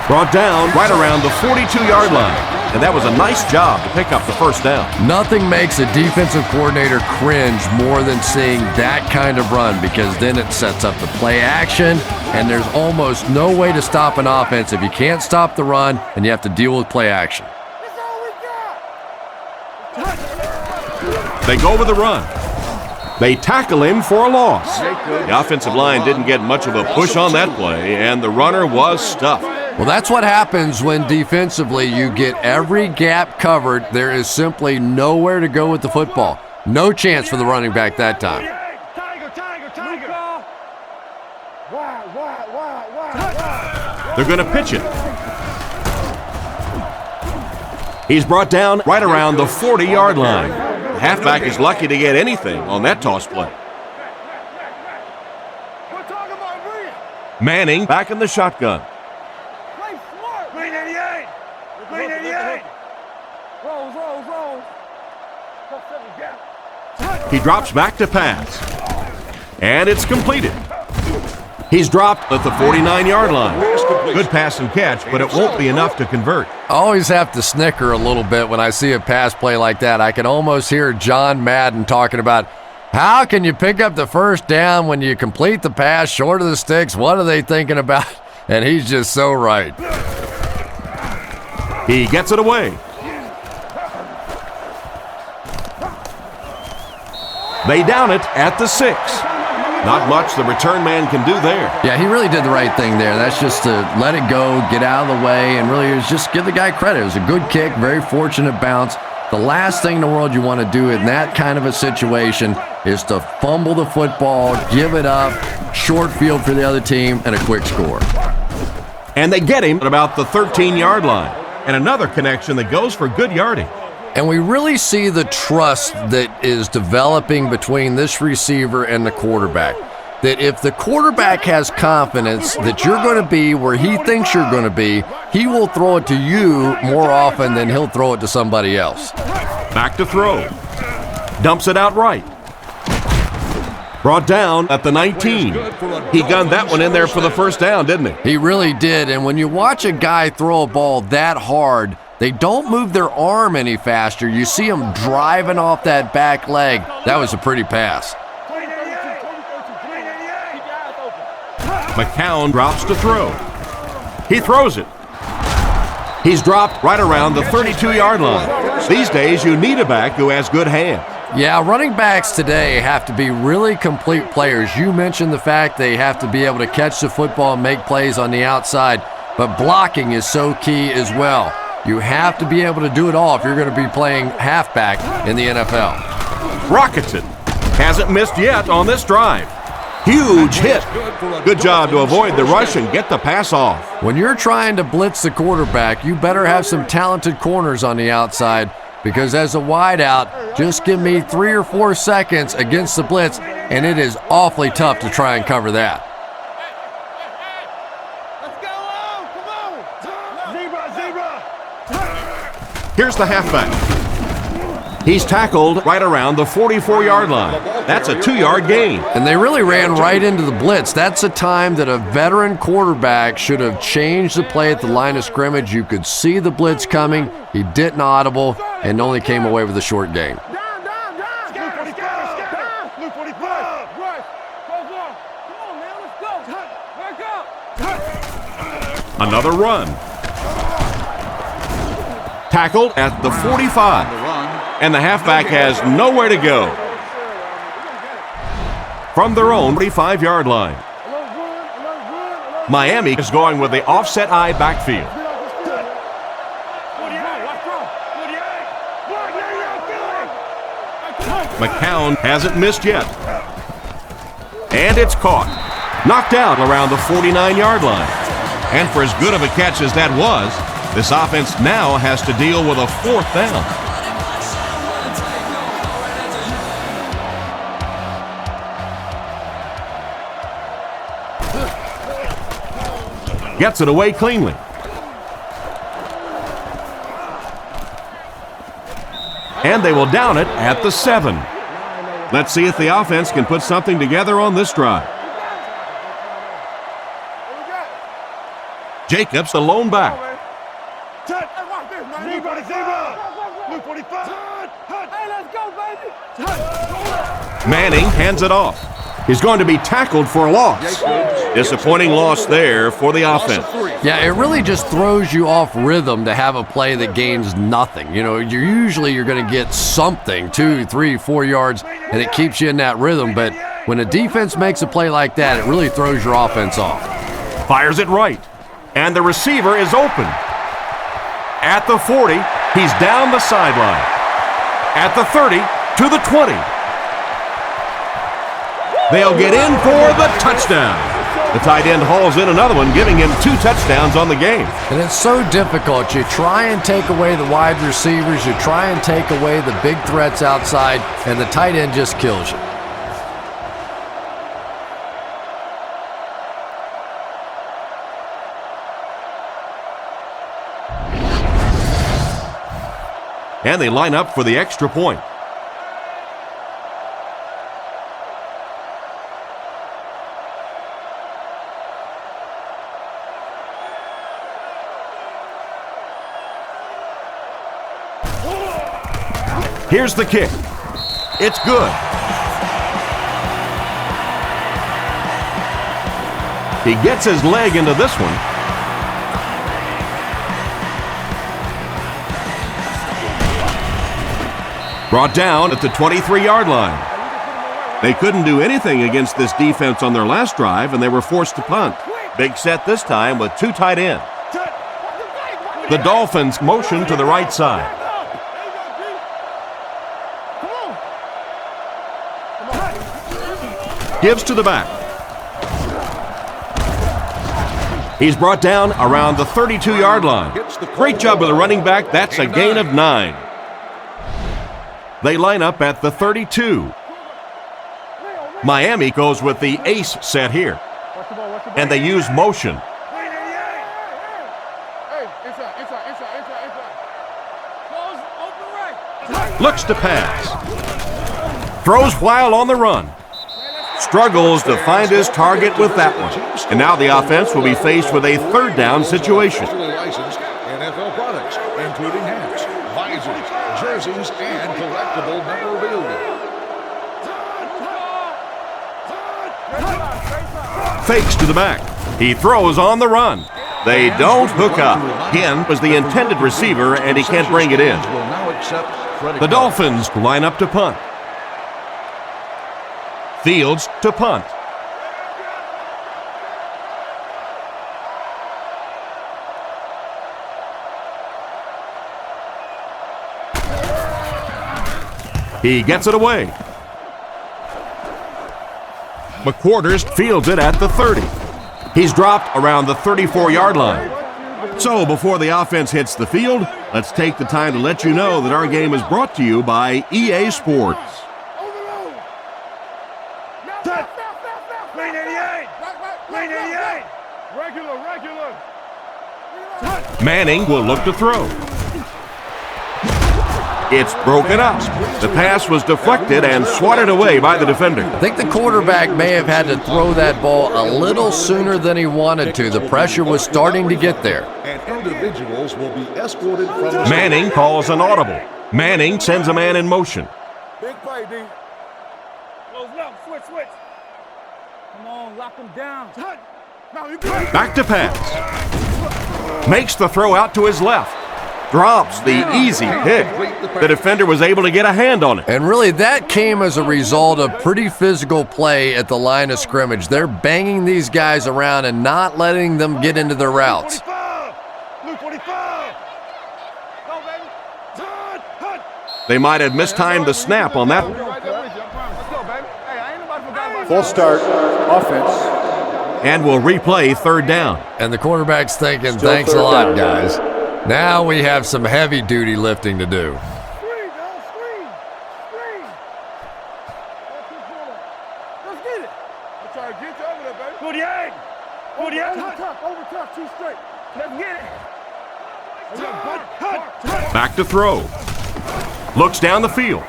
Brought down right around the 42-yard line. And that was a nice job to pick up the first down. Nothing makes a defensive coordinator cringe more than seeing that kind of run, because then it sets up the play action, and there's almost no way to stop an offense if you can't stop the run and you have to deal with play action. That's all we got. They go with the run. They tackle him for a loss. The offensive line didn't get much of a push on that play, and the runner was stuffed. Well, that's what happens when defensively you get every gap covered. There is simply nowhere to go with the football. No chance for the running back that time. They're going to pitch it. He's brought down right around the 40-yard line. The halfback is lucky to get anything on that toss play. Manning back in the shotgun. He drops back to pass. And it's completed. He's dropped at the 49-yard line. Good pass and catch, but it won't be enough to convert. I always have to snicker a little bit when I see a pass play like that. I can almost hear John Madden talking about, how can you pick up the first down when you complete the pass short of the sticks? What are they thinking about? And he's just so right. He gets it away. They down it at the 6. Not much the return man can do there. Yeah, he really did the right thing there. That's just to let it go, get out of the way, and really just give the guy credit. It was a good kick, very fortunate bounce. The last thing in the world you want to do in that kind of a situation is to fumble the football, give it up, short field for the other team, and a quick score. And they get him at about the 13-yard line. And another connection that goes for good yardage. And we really see the trust that is developing between this receiver and the quarterback. That if the quarterback has confidence that you're going to be where he thinks you're going to be, he will throw it to you more often than he'll throw it to somebody else. Back to throw. Dumps it out right. Brought down at the 19. He gunned that one in there for the first down, didn't he? He really did. And when you watch a guy throw a ball that hard, they don't move their arm any faster. You see them driving off that back leg. That was a pretty pass. McCown drops to throw. He throws it. He's dropped right around the 32-yard line. These days, you need a back who has good hands. Yeah, running backs today have to be really complete players. You mentioned the fact they have to be able to catch the football and make plays on the outside, but blocking is so key as well. You have to be able to do it all if you're going to be playing halfback in the NFL. Rockets it. Hasn't missed yet on this drive. Huge hit. Good job to avoid the rush and get the pass off. When you're trying to blitz the quarterback, you better have some talented corners on the outside, because as a wideout, just give me 3 or 4 seconds against the blitz, and it is awfully tough to try and cover that. Here's the halfback. He's tackled right around the 44-yard line. That's a 2-yard gain. And they really ran right into the blitz. That's a time that a veteran quarterback should have changed the play at the line of scrimmage. You could see the blitz coming. He didn't audible and only came away with a short gain. Another run. Tackled at the 45. And the halfback has nowhere to go. From their own 45-yard line. Miami is going with the offset eye backfield. McCown hasn't missed yet. And it's caught. Knocked out around the 49-yard line. And for as good of a catch as that was, this offense now has to deal with a 4th down. Gets it away cleanly. And they will down it at the 7. Let's see if the offense can put something together on this drive. Jacobs, the lone back. Manning hands it off. He's going to be tackled for a loss. Disappointing loss there for the offense. Yeah, it really just throws you off rhythm to have a play that gains nothing. You know, you're going to get something, 2, 3, 4 yards, and it keeps you in that rhythm. But when a defense makes a play like that, it really throws your offense off. Fires it right, and the receiver is open. At the 40, he's down the sideline. At the 30, to the 20. They'll get in for the touchdown. The tight end hauls in another one, giving him 2 touchdowns on the game. And it's so difficult. You try and take away the wide receivers, you try and take away the big threats outside, and the tight end just kills you. And they line up for the extra point. Here's the kick. It's good. He gets his leg into this one. Brought down at the 23-yard line. They couldn't do anything against this defense on their last drive, and they were forced to punt. Big set this time with 2 tight ends. The Dolphins motion to the right side. Gives to the back. He's brought down around the 32-yard line. Great job with the running back. That's a gain of 9. They line up at the 32. Miami goes with the ace set here. And they use motion. Looks to pass. Throws while on the run. Struggles to find his target with that one. And now the offense will be faced with a 3rd down situation. Licensed NFL products, including hats, visors, jerseys, and collectible memorabilia. Fakes to the back. He throws on the run. They don't hook up. Again was the intended receiver, and he can't bring it in. The Dolphins line up to punt. Fields to punt. He gets it away. McQuarters fields it at the 30. He's dropped around the 34-yard line. So before the offense hits the field, let's take the time to let you know that our game is brought to you by EA Sports. Manning will look to throw. It's broken up. The pass was deflected and swatted away by the defender. I think the quarterback may have had to throw that ball a little sooner than he wanted to. The pressure was starting to get there. And individuals will be escorted from the Manning calls an audible. Manning sends a man in motion. Big play, D. Close it up. Switch. Come on, lock him down. Back to pass. Makes the throw out to his left. Drops the easy pick. The defender was able to get a hand on it. And really, that came as a result of pretty physical play at the line of scrimmage. They're banging these guys around and not letting them get into their routes. They might have mistimed the snap on that one. Full start, offense. And will replay 3rd down. And the quarterback's thinking, thanks a lot, guys. Now we have some heavy-duty lifting to do. Screen. Let's get it. I'm trying to get you over there, baby. 48. Over top, 2 straight. Let's get it. Back to throw. Looks down the field.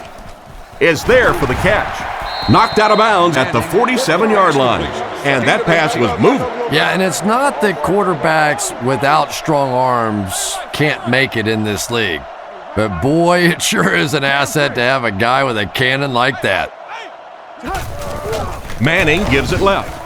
Is there for the catch. Knocked out of bounds at the 47-yard line. And that pass was moving. Yeah, and it's not that quarterbacks without strong arms can't make it in this league. But boy, it sure is an asset to have a guy with a cannon like that. Manning gives it left.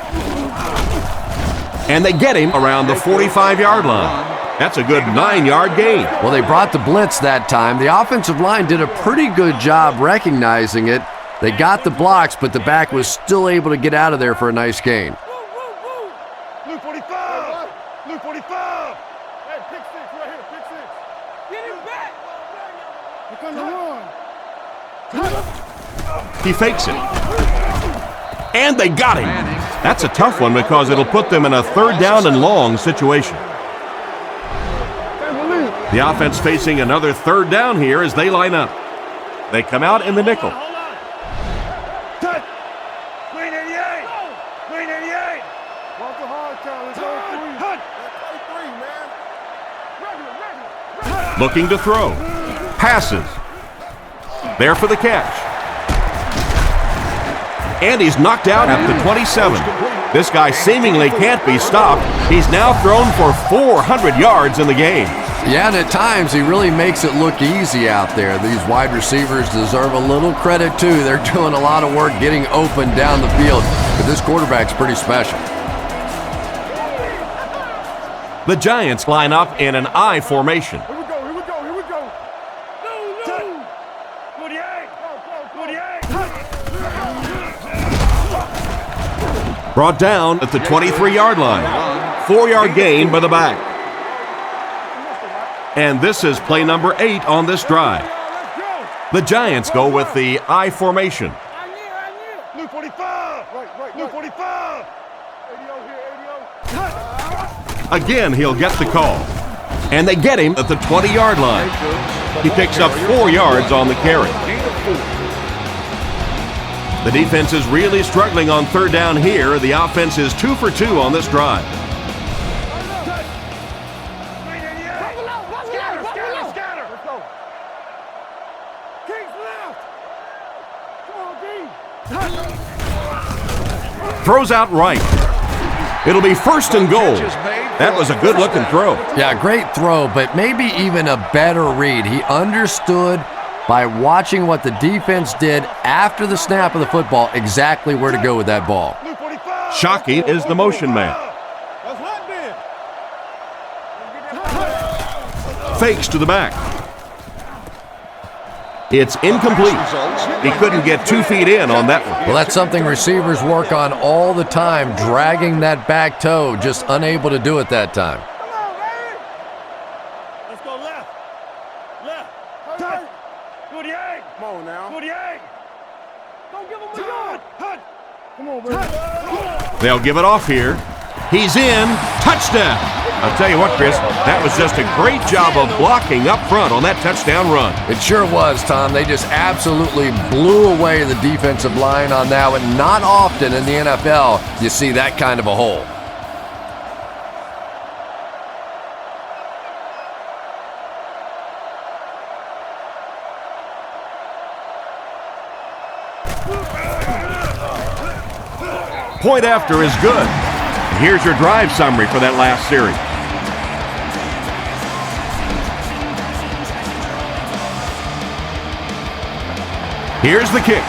And they get him around the 45-yard line. That's a good 9-yard gain. Well, they brought the blitz that time. The offensive line did a pretty good job recognizing it. They got the blocks, but the back was still able to get out of there for a nice gain. Blue 45! Blue 45! Hey, pick six right here, pick six. Get him back! Here comes the run. He fakes it. And they got him. That's a tough one because it'll put them in a 3rd down and long situation. The offense facing another 3rd down here as they line up. They come out in the nickel. Touch! Green 88! Green 88! Walk the hard count, let's go 3. Man. Looking to throw. Passes. There for the catch. And he's knocked out at the 27. This guy seemingly can't be stopped. He's now thrown for 400 yards in the game. Yeah, and at times he really makes it look easy out there. These wide receivers deserve a little credit too. They're doing a lot of work getting open down the field, but this quarterback's pretty special. The Giants line up in an I formation. Here we go, here we go, here we go. No! 48! 48! Brought down at the 23-yard line. 4-yard gain by the back. And this is play number 8 on this drive. The Giants go with the I formation. Blue 45! Right. Blue 45! 80 here, 80. Again, he'll get the call. And they get him at the 20-yard line. He picks up 4 yards on the carry. The defense is really struggling on 3rd down here. The offense is 2 for 2 on this drive. Scatter! Let's go. Kings left! Come on, D! Throws out right. It'll be 1st and goal. That was a good-looking throw. Yeah, great throw, but maybe even a better read. He understood by watching what the defense did after the snap of the football exactly where to go with that ball. Shockey is the motion man. Fakes to the back. It's incomplete. He couldn't get 2 feet in on that one. Well, that's something receivers work on all the time, dragging that back toe, just unable to do it that time. Come on, baby! Let's go left. Left. Touch. 48. Come on now. 48. Don't give him a yard. Touch. Come on, baby. They'll give it off here. He's in. Touchdown. I'll tell you what, Chris, that was just a great job of blocking up front on that touchdown run. It sure was, Tom. They just absolutely blew away the defensive line on that one. Not often in the NFL you see that kind of a hole. Point after is good. Here's your drive summary for that last series. Here's the kick.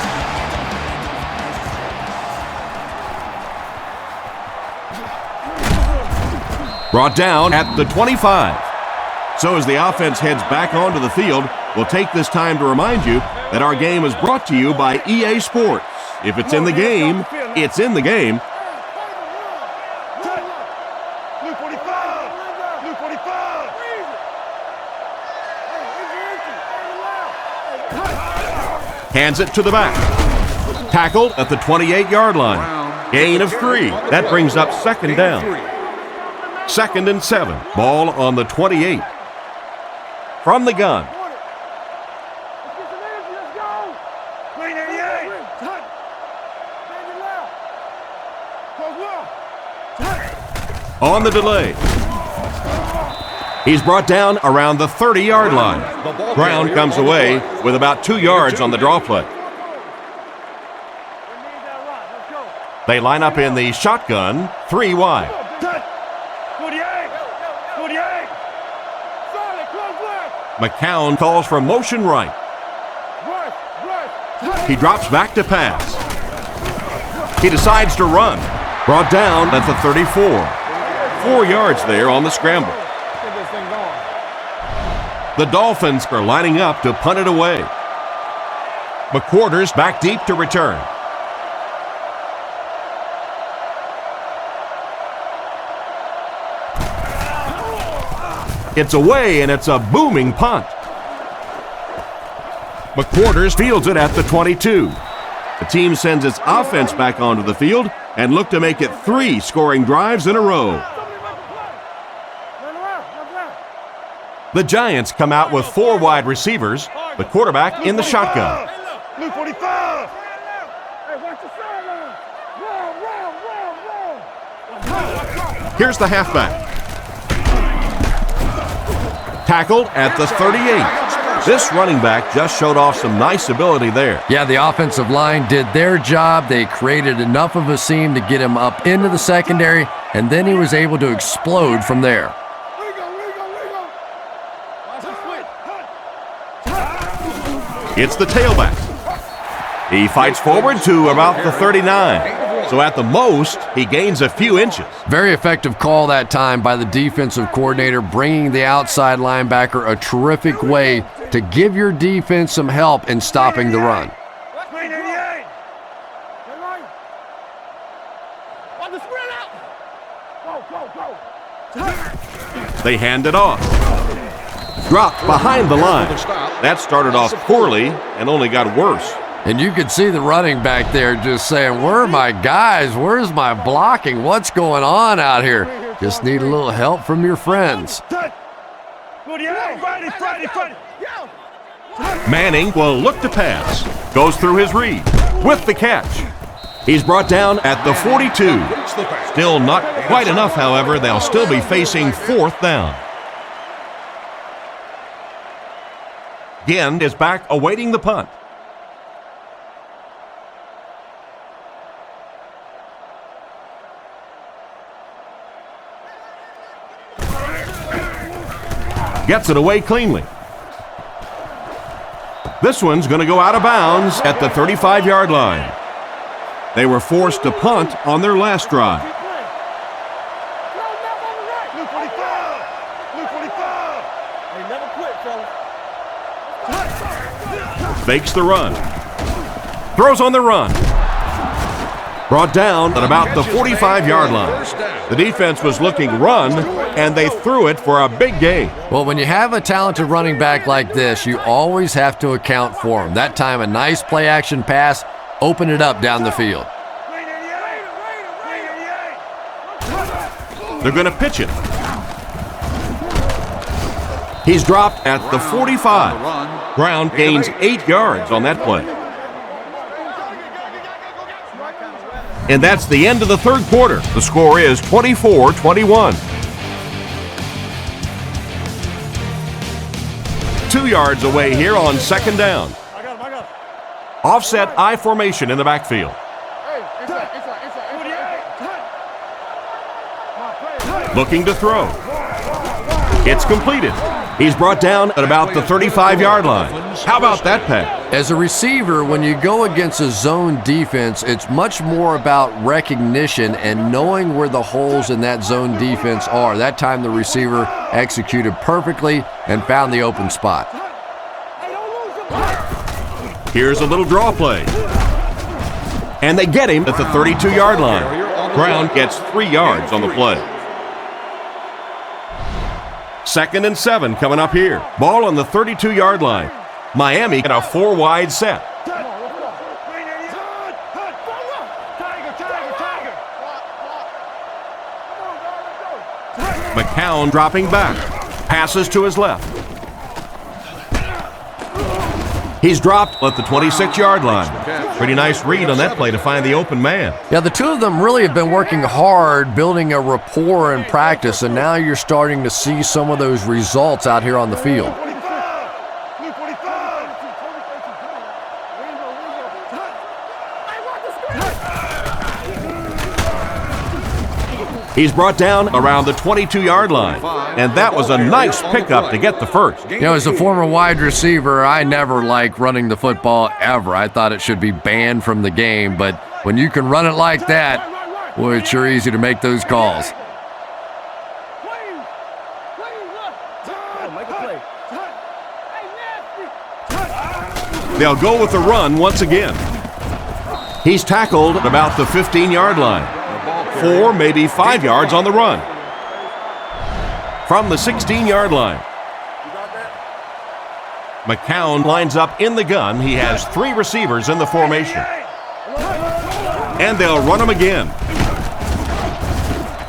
Brought down at the 25. So as the offense heads back onto the field, we'll take this time to remind you that our game is brought to you by EA Sports. If it's in the game, it's in the game. Blue 45. Blue 45. Hands it to the back. Tackled at the 28-yard line. Gain of 3. That brings up 2nd down. 2nd and 7. Ball on the 28. From the gun. Green 88. On the delay. He's brought down around the 30-yard line. Brown comes away with about 2 yards on the draw play. They line up in the shotgun, 3 wide. 48. 48. Solid, close left. McCown calls for motion right. Rush. He drops back to pass. He decides to run. Brought down at the 34. 4 yards there on the scramble. The Dolphins are lining up to punt it away. McQuarters back deep to return. It's away, and it's a booming punt. McQuarters fields it at the 22. The team sends its offense back onto the field and look to make it 3 scoring drives in a row. The Giants come out with 4 wide receivers, the quarterback in the shotgun. Blue 45. Here's the halfback. Tackled at the 38. This running back just showed off some nice ability there. Yeah, the offensive line did their job. They created enough of a seam to get him up into the secondary, and then he was able to explode from there. It's the tailback. He fights forward to about the 39. So at the most, he gains a few inches. Very effective call that time by the defensive coordinator, bringing the outside linebacker a terrific way to give your defense some help in stopping the run. They hand it off. Dropped behind the line. That started off poorly and only got worse. And you could see the running back there just saying, where are my guys? Where's my blocking? What's going on out here? Just need a little help from your friends. Manning will look to pass. Goes through his read with the catch. He's brought down at the 42. Still not quite enough, however. They'll still be facing 4th down. Ginn is back awaiting the punt. Gets it away cleanly. This one's going to go out of bounds at the 35-yard line. They were forced to punt on their last drive. Fakes the run. Throws on the run. Brought down at about the 45-yard line. The defense was looking run, and they threw it for a big gain. Well, when you have a talented running back like this, you always have to account for him. That time, a nice play-action pass opened it up down the field. They're going to pitch it. He's dropped at the 45. Brown gains 8 yards on that play. And that's the end of the third quarter. The score is 24-21. 2 yards away here on 2nd down. Offset I formation in the backfield. Looking to throw. It's completed. He's brought down at about the 35-yard line. How about that pass? As a receiver, when you go against a zone defense, it's much more about recognition and knowing where the holes in that zone defense are. That time the receiver executed perfectly and found the open spot. Here's a little draw play. And they get him at the 32-yard line. Brown gets 3 yards on the play. 2nd and 7 coming up here. Ball on the 32-yard line. Miami in a 4-wide set. McCown dropping back. Passes to his left. He's dropped at the 26-yard line. Pretty nice read on that play to find the open man. Yeah, the two of them really have been working hard, building a rapport in practice, and now you're starting to see some of those results out here on the field. He's brought down around the 22-yard line, and that was a nice pickup to get the first. You know, as a former wide receiver, I never liked running the football ever. I thought it should be banned from the game, but When you can run it like that, boy, it's sure easy to make those calls. They'll go with the run once again. He's tackled at about the 15-yard line. 4, maybe 5 yards on the run. From the 16-yard line. McCown lines up in the gun. He has 3 receivers in the formation. And they'll run him again.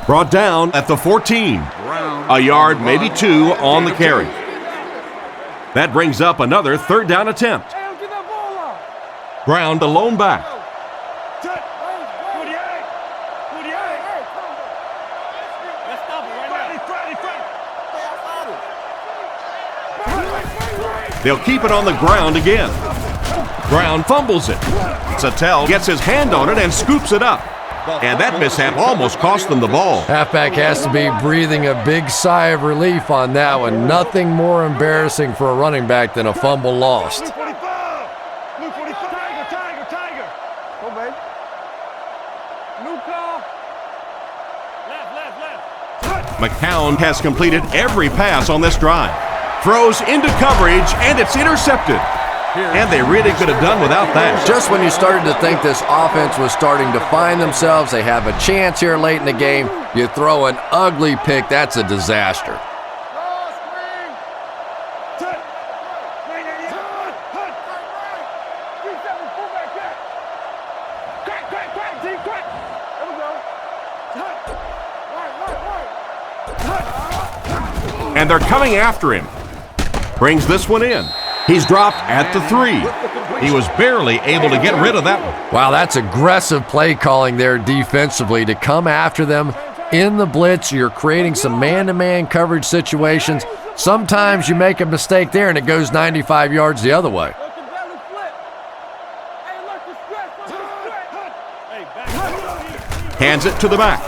Brought down at the 14. A yard, maybe 2 on the carry. That brings up another 3rd down attempt. Brown the lone back. They'll keep it on the ground again. Brown fumbles it. Sattel gets his hand on it and scoops it up. And that mishap almost cost them the ball. Halfback has to be breathing a big sigh of relief on that one. Nothing more embarrassing for a running back than a fumble lost. McCown has completed every pass on this drive. Throws into coverage, and it's intercepted. And they really could have done without that. Just when you started to think this offense was starting to find themselves, they have a chance here late in the game, you throw an ugly pick, that's a disaster. And they're coming after him. Brings this one in. He's dropped at the 3. He was barely able to get rid of that one. Wow, that's aggressive play calling there defensively to come after them in the blitz. You're creating some man-to-man coverage situations. Sometimes you make a mistake there and it goes 95 yards the other way. Hands it to the back.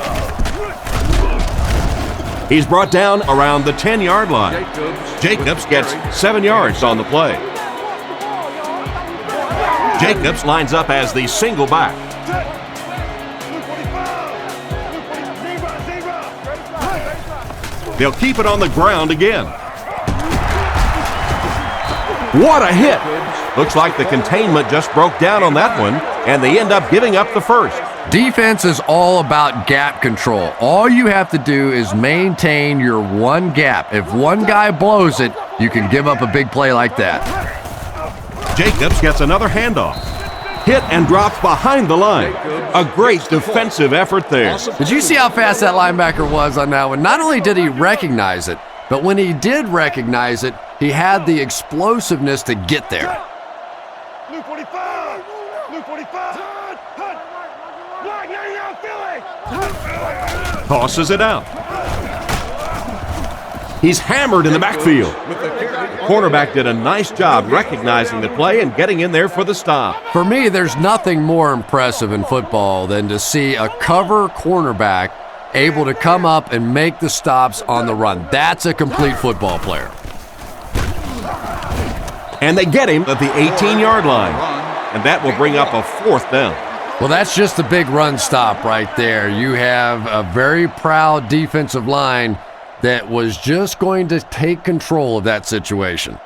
He's brought down around the 10-yard line. Jacobs gets 7 yards on the play. Jacobs lines up as the single back. They'll keep it on the ground again. What a hit! Looks like the containment just broke down on that one, and they end up giving up the first. Defense is all about gap control. All you have to do is maintain your one gap. If one guy blows it, you can give up a big play like that. Jacobs gets another handoff. Hit and dropped behind the line. A great defensive effort there. Did you see how fast that linebacker was on that one? Not only did he recognize it, but when he did recognize it, he had the explosiveness to get there. Blue 45! Blue 45! Tosses it out. He's hammered in the backfield. Cornerback did a nice job recognizing the play and getting in there for the stop. For me, there's nothing more impressive in football than to see a cover cornerback able to come up and make the stops on the run. That's a complete football player. And they get him at the 18-yard line. And that will bring up a 4th down. Well, that's just a big run stop right there. You have a very proud defensive line that was just going to take control of that situation.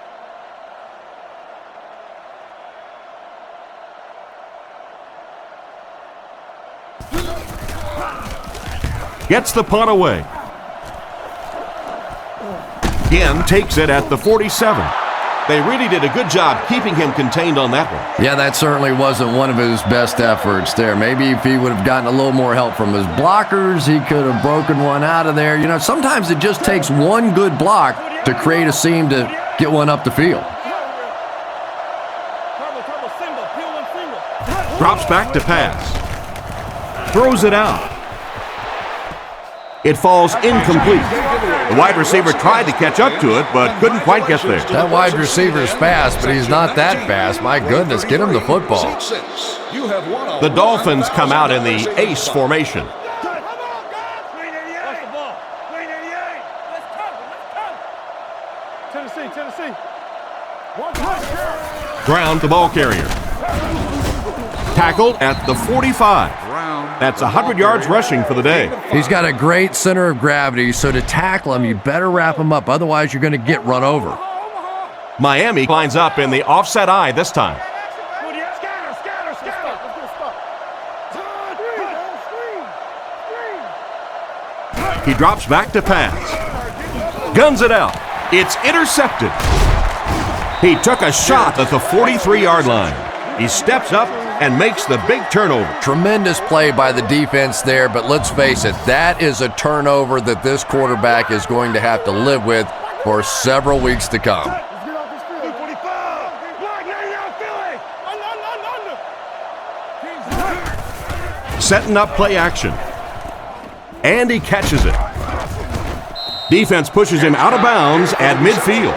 Gets the punt away. Again, takes it at the 47. They really did a good job keeping him contained on that one. Yeah, that certainly wasn't one of his best efforts there. Maybe if he would have gotten a little more help from his blockers, he could have broken one out of there. You know, sometimes it just takes one good block to create a seam to get one up the field. Drops back to pass. Throws it out. It falls incomplete. The wide receiver tried to catch up to it, but couldn't quite get there. That wide receiver's fast, but he's not that fast. My goodness, get him the football. The Dolphins come out in the ace formation. Ground the ball carrier. Tackled at the 45. That's 100 yards rushing for the day. He's got a great center of gravity, so to tackle him, you better wrap him up. Otherwise, you're going to get run over. Miami lines up in the offset eye this time. He drops back to pass. Guns it out. It's intercepted. He took a shot at the 43-yard line. He steps up and makes the big turnover. Tremendous play by the defense there, but let's face it, that is a turnover that this quarterback is going to have to live with for several weeks to come. Setting up play action. And he catches it. Defense pushes him out of bounds at midfield.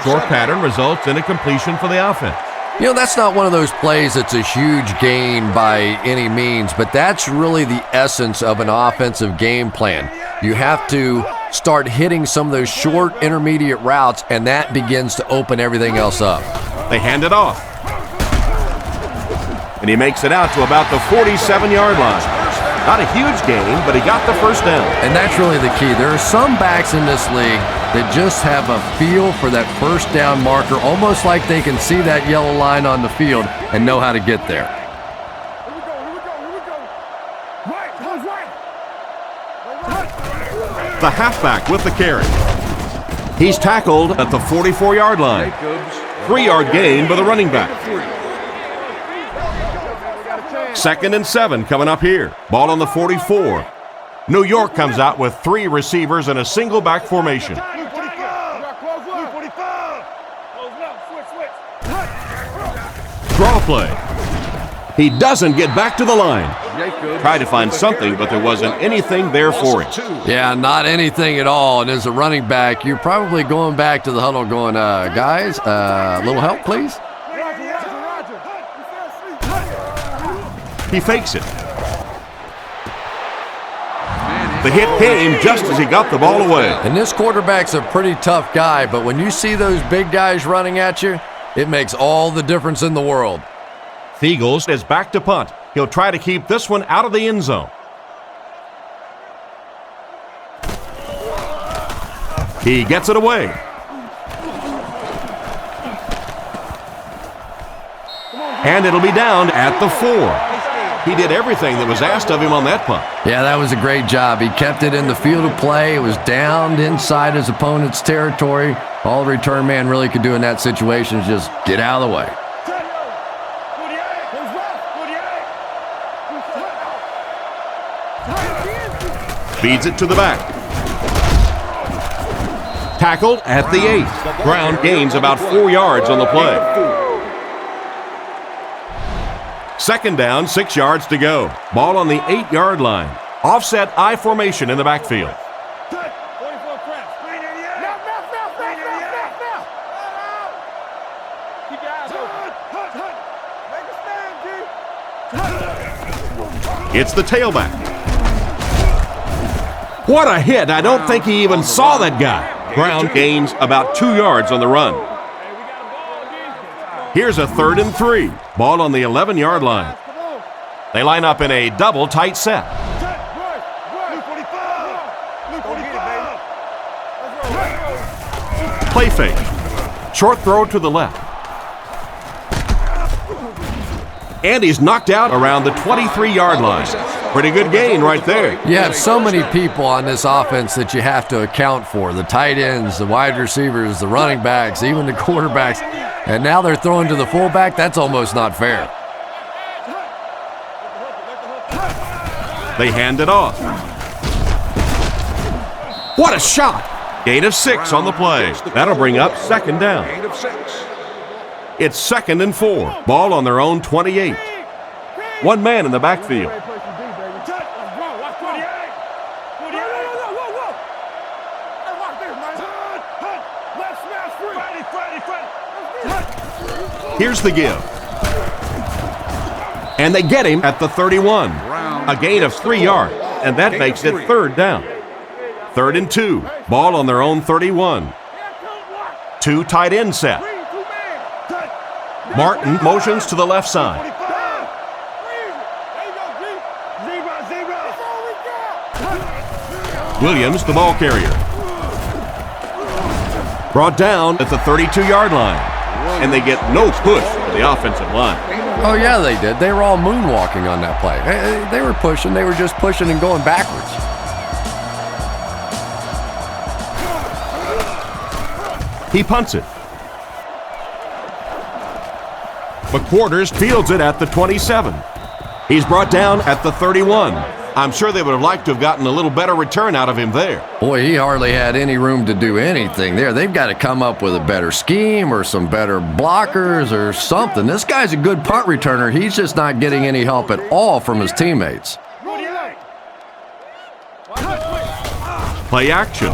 Short pattern results in a completion for the offense. You know, that's not one of those plays that's a huge gain by any means, but that's really the essence of an offensive game plan. You have to start hitting some of those short intermediate routes, and that begins to open everything else up. They hand it off. And he makes it out to about the 47-yard line. Not a huge gain, but he got the first down. And that's really the key. There are some backs in this league that just have a feel for that first down marker, almost like they can see that yellow line on the field and know how to get there. The halfback with the carry. He's tackled at the 44-yard line. 3-yard gain by the running back. 2nd and 7 coming up here. Ball on the 44. New York comes out with 3 receivers in a single back formation. Draw play. He doesn't get back to the line. Tried to find something, but there wasn't anything there for him. Yeah, not anything at all. And as a running back, you're probably going back to the huddle going, guys, a little help, please? He fakes it. The hit came just as he got the ball away. And this quarterback's a pretty tough guy, but when you see those big guys running at you, it makes all the difference in the world. Thiegels is back to punt. He'll try to keep this one out of the end zone. He gets it away. And it'll be down at the 4. He did everything that was asked of him on that punt. Yeah, that was a great job. He kept it in the field of play. It was down inside his opponent's territory. All the return man really could do in that situation is just get out of the way. Feeds it to the back. Tackled at the 8. Ground gains about 4 yards on the play. 2nd down, 6 yards to go. Ball on the 8-yard line. Offset I formation in the backfield. It's the tailback. What a hit. I don't think he even saw that guy. Ground gains about 2 yards on the run. Here's a 3rd and 3. Ball on the 11-yard line. They line up in a double tight set. Play fake. Short throw to the left. And he's knocked out around the 23-yard line. Pretty good gain right there. You have so many people on this offense that you have to account for. The tight ends, the wide receivers, the running backs, even the quarterbacks. And now they're throwing to the fullback. That's almost not fair. They hand it off. What a shot! Gain of 6 on the play. That'll bring up 2nd down. It's 2nd and 4. Ball on their own 28. One man in the backfield. Here's the give. And they get him at the 31. A gain of 3 yards, and that makes it 3rd down. 3rd and 2. Ball on their own 31. 2 tight end set. Martin motions to the left side. Williams, the ball carrier. Brought down at the 32-yard line. And they get no push for the offensive line. Oh, yeah, they did. They were all moonwalking on that play. They were pushing. They were just pushing and going backwards. He punts it. McQuarters fields it at the 27. He's brought down at the 31. I'm sure they would have liked to have gotten a little better return out of him there. Boy, he hardly had any room to do anything there. They've got to come up with a better scheme or some better blockers or something. This guy's a good punt returner. He's just not getting any help at all from his teammates. Play action.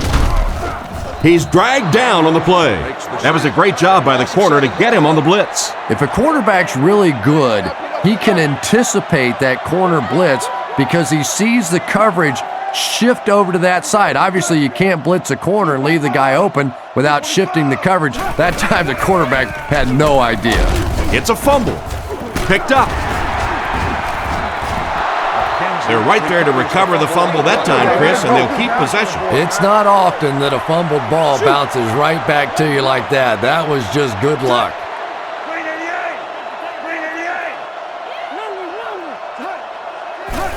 He's dragged down on the play. That was a great job by the corner to get him on the blitz. If a quarterback's really good, he can anticipate that corner blitz because he sees the coverage shift over to that side. Obviously, you can't blitz a corner and leave the guy open without shifting the coverage. That time, the quarterback had no idea. It's a fumble. Picked up. They're right there to recover the fumble that time, Chris, and they'll keep possession. It's not often that a fumbled ball bounces right back to you like that. That was just good luck.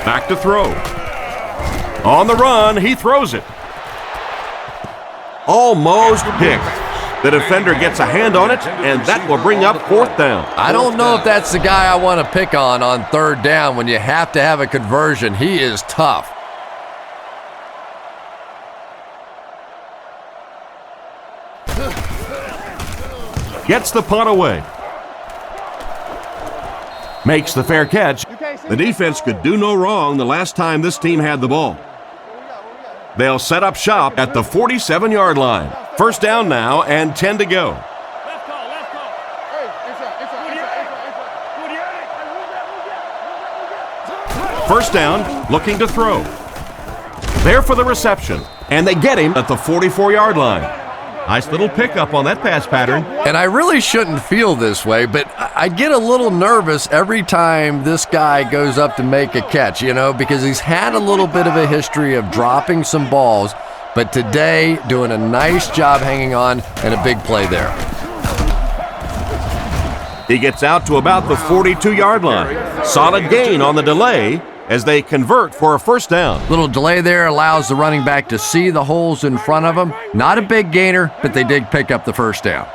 Back to throw. On the run, he throws it. Almost picked. The defender gets a hand on it, and that will bring up fourth down. I don't know if that's the guy I want to pick on third down when you have to have a conversion. He is tough. Gets the punt away. Makes the fair catch. The defense could do no wrong the last time this team had the ball. They'll set up shop at the 47-yard line. First down now and 10 to go. First down, looking to throw. There for the reception, and they get him at the 44-yard line. Nice little pickup on that pass pattern. And I really shouldn't feel this way, but I get a little nervous every time this guy goes up to make a catch, because he's had a little bit of a history of dropping some balls, but today doing a nice job hanging on and a big play there. He gets out to about the 42-yard line. Solid gain on the delay as they convert for a first down. Little delay there allows the running back to see the holes in front of him. Not a big gainer, but they did pick up the first down.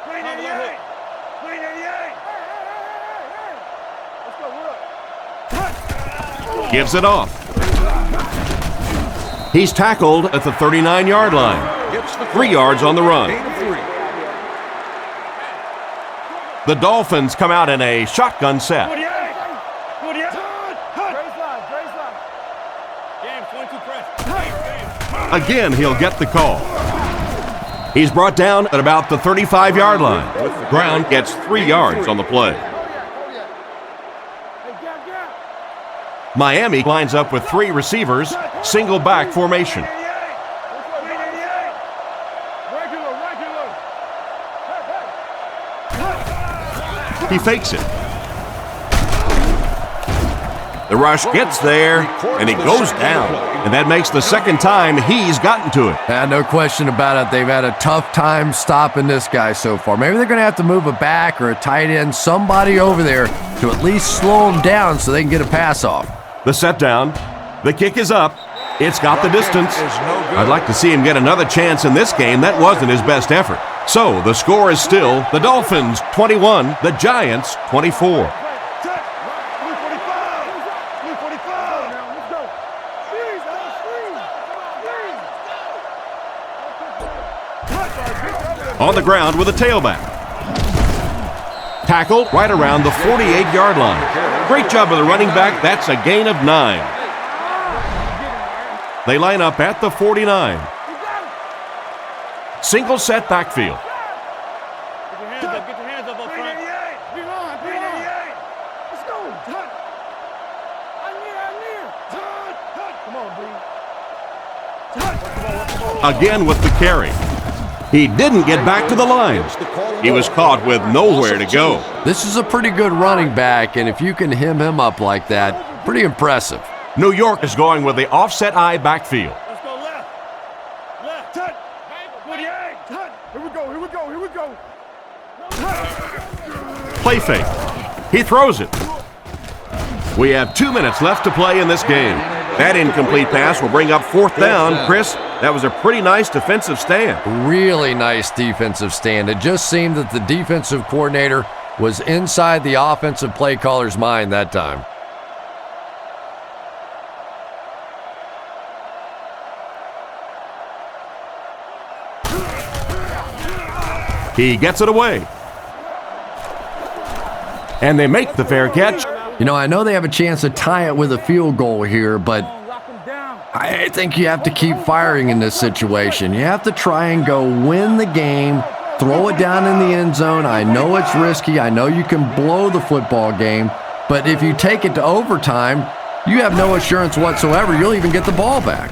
Gives it off. He's tackled at the 39-yard line. 3 yards on the run. The Dolphins come out in a shotgun set. Again, he'll get the call. He's brought down at about the 35-yard line. Brown gets 3 yards on the play. Miami lines up with 3 receivers, single back formation. He fakes it. The rush gets there, and he goes down. And that makes the second time he's gotten to it. Yeah, no question about it. They've had a tough time stopping this guy so far. Maybe they're going to have to move a back or a tight end, somebody over there to at least slow him down so they can get a pass off. The set down. The kick is up. It's got the distance. I'd like to see him get another chance in this game. That wasn't his best effort. So the score is still the Dolphins 21, the Giants 24. On the ground with a tailback. Tackled right around the 48-yard line. Great job of the running back. That's a gain of 9. They line up at the 49. Single set backfield. Get your hands up front. Let's go. Come on, B. Again with the carry. He didn't get back to the line. He was caught with nowhere to go. This is a pretty good running back, and if you can hem him up like that, pretty impressive. New York is going with the offset eye backfield. Let's go left. Play fake. He throws it. We have 2 minutes left to play in this game. That incomplete pass will bring up 4th down. Chris, that was a pretty nice defensive stand. Really nice defensive stand. It just seemed that the defensive coordinator was inside the offensive play caller's mind that time. He gets it away. And they make the fair catch. You know, I know they have a chance to tie it with a field goal here, but I think you have to keep firing in this situation. You have to try and go win the game, throw it down in the end zone. I know it's risky. I know you can blow the football game, but if you take it to overtime, you have no assurance whatsoever you'll even get the ball back.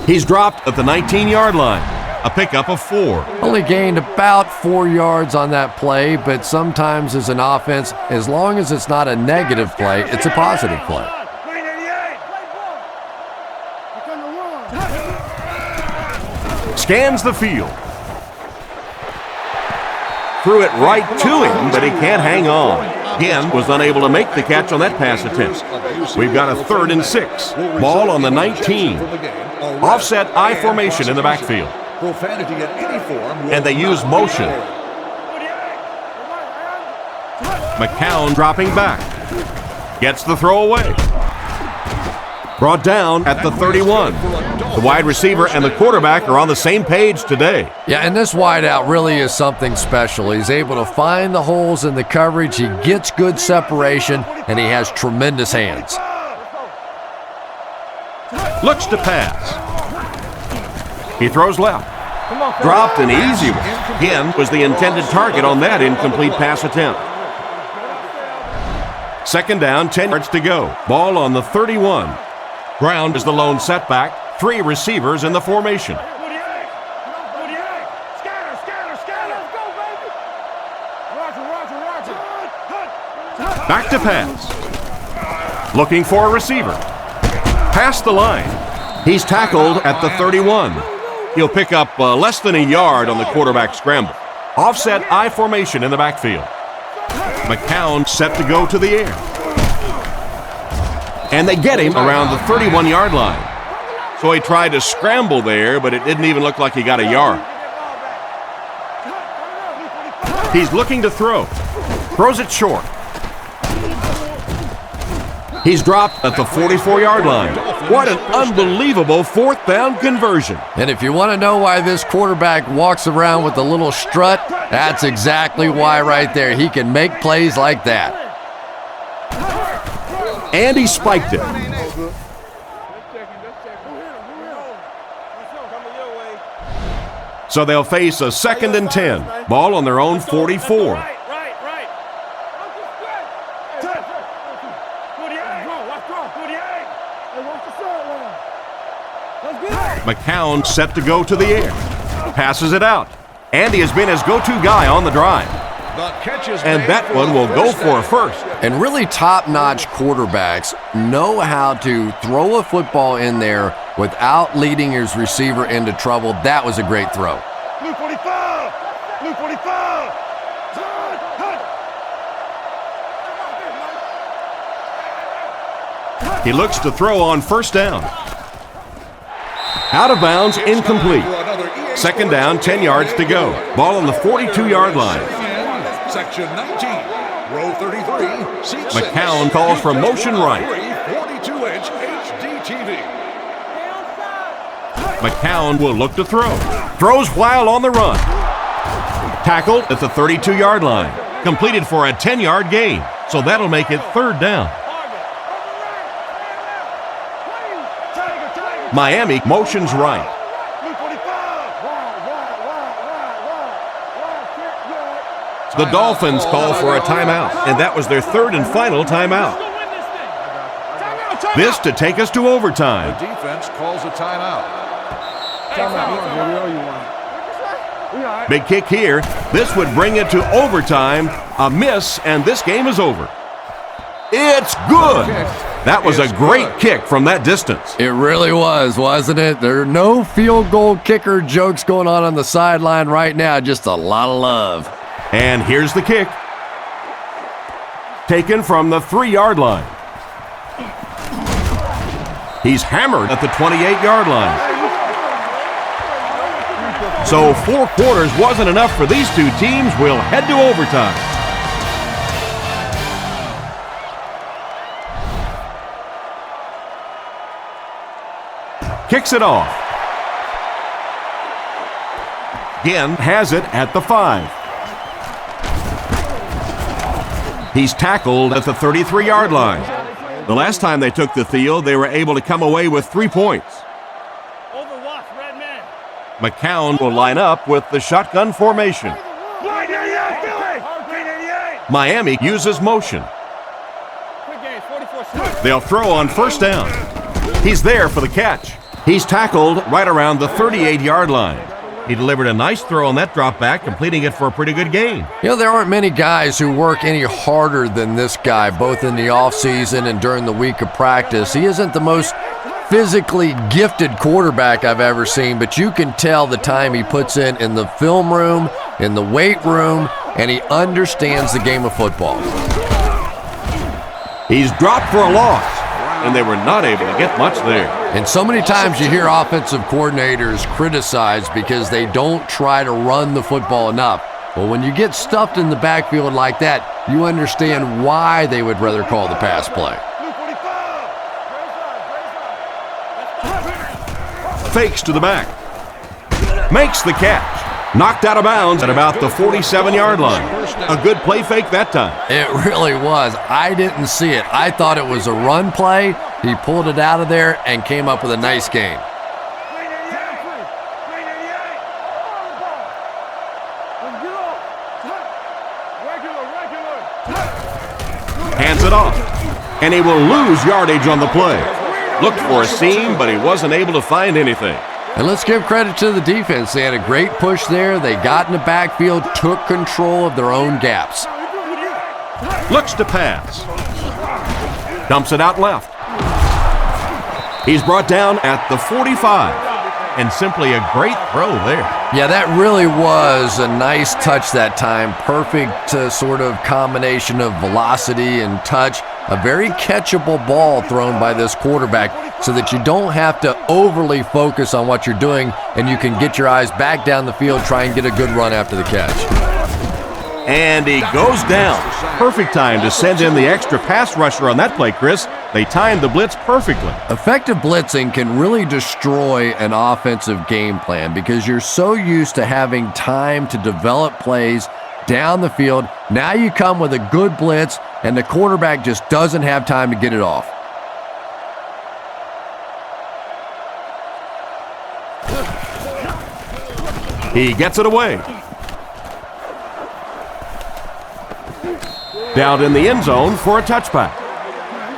He's dropped at the 19-yard line. A pickup of 4. Only gained about 4 yards on that play, but sometimes as an offense, as long as it's not a negative play, it's a positive play. Scans the field. Threw it right to him, but he can't hang on. Again, was unable to make the catch on that pass attempt. We've got a 3rd and 6. Ball on the 19. Offset I formation in the backfield. Profanity in any form. And they use motion. McCown dropping back. Gets the throw away. Brought down at the 31. The wide receiver and the quarterback are on the same page today. Yeah, and this wideout really is something special. He's able to find the holes in the coverage. He gets good separation, and he has tremendous hands. Looks to pass. He throws left. Dropped an easy one. Again was the intended target on that incomplete pass attempt. 2nd down, 10 yards to go. Ball on the 31. Ground is the lone setback. 3 receivers in the formation. Back to pass. Looking for a receiver. Past the line. He's tackled at the 31. He'll pick up less than a yard on the quarterback scramble. Offset I formation in the backfield. McCown set to go to the air. And they get him around the 31-yard line. So he tried to scramble there, but it didn't even look like he got a yard. He's looking to throw. Throws it short. He's dropped at the 44-yard line. What an unbelievable 4th down conversion. And if you want to know why this quarterback walks around with a little strut, that's exactly why right there. He can make plays like that. And he spiked it. So they'll face a 2nd and 10. Ball on their own 44. McCown set to go to the air. Passes it out. And he has been his go-to guy on the drive. And that one will go for a first. And really top-notch quarterbacks know how to throw a football in there without leading his receiver into trouble. That was a great throw. Blue 45! Blue 45! He looks to throw on 1st down. Out of bounds, incomplete. 2nd down, 10 yards to go. Ball on the 42-yard line. Section 19, row 33, McCown calls for motion right. 42-inch HD TV. McCown will look to throw. Throws while on the run. Tackled at the 32-yard line. Completed for a 10-yard gain. So that'll make it 3rd down. Miami motions right. The Dolphins call for a timeout, and that was their 3rd and final timeout. This to take us to overtime. The defense calls a timeout. Big kick here. This would bring it to overtime. A miss, and this game is over. It's good. That was a great kick from that distance. It really was, wasn't it? There are no field goal kicker jokes going on the sideline right now, just a lot of love. And here's the kick. Taken from the 3-yard line. He's hammered at the 28-yard line. So 4 quarters wasn't enough for these two teams. We'll head to overtime. Kicks it off. Again, has it at the 5. He's tackled at the 33-yard line. The last time they took the field, they were able to come away with 3 points. Overwatch, red man. McCown will line up with the shotgun formation. Miami uses motion. Quick game, 44 seconds. They'll throw on first down. He's there for the catch. He's tackled right around the 38-yard line. He delivered a nice throw on that drop back, completing it for a pretty good gain. You know, there aren't many guys who work any harder than this guy, both in the offseason and during the week of practice. He isn't the most physically gifted quarterback I've ever seen, but you can tell the time he puts in the film room, in the weight room, and he understands the game of football. He's dropped for a loss, and they were not able to get much there. And so many times you hear offensive coordinators criticized because they don't try to run the football enough. Well, when you get stuffed in the backfield like that, you understand why they would rather call the pass play. Fakes to the back. Makes the catch. Knocked out of bounds at about the 47-yard line. A good play fake that time. It really was. I didn't see it. I thought it was a run play. He pulled it out of there and came up with a nice gain. Hands it off. And he will lose yardage on the play. Looked for a seam, but he wasn't able to find anything. And let's give credit to the defense. They had a great push there. They got in the backfield, took control of their own gaps. Looks to pass. Dumps it out left. He's brought down at the 45. And simply a great throw there. Yeah, that really was a nice touch that time. Perfect sort of combination of velocity and touch. A very catchable ball thrown by this quarterback so that you don't have to overly focus on what you're doing and you can get your eyes back down the field, try and get a good run after the catch. And he goes down. Perfect time to send in the extra pass rusher on that play, Chris. They timed the blitz perfectly. Effective blitzing can really destroy an offensive game plan because you're so used to having time to develop plays down the field. Now you come with a good blitz, and the quarterback just doesn't have time to get it off. He gets it away. Down in the end zone for a touchback.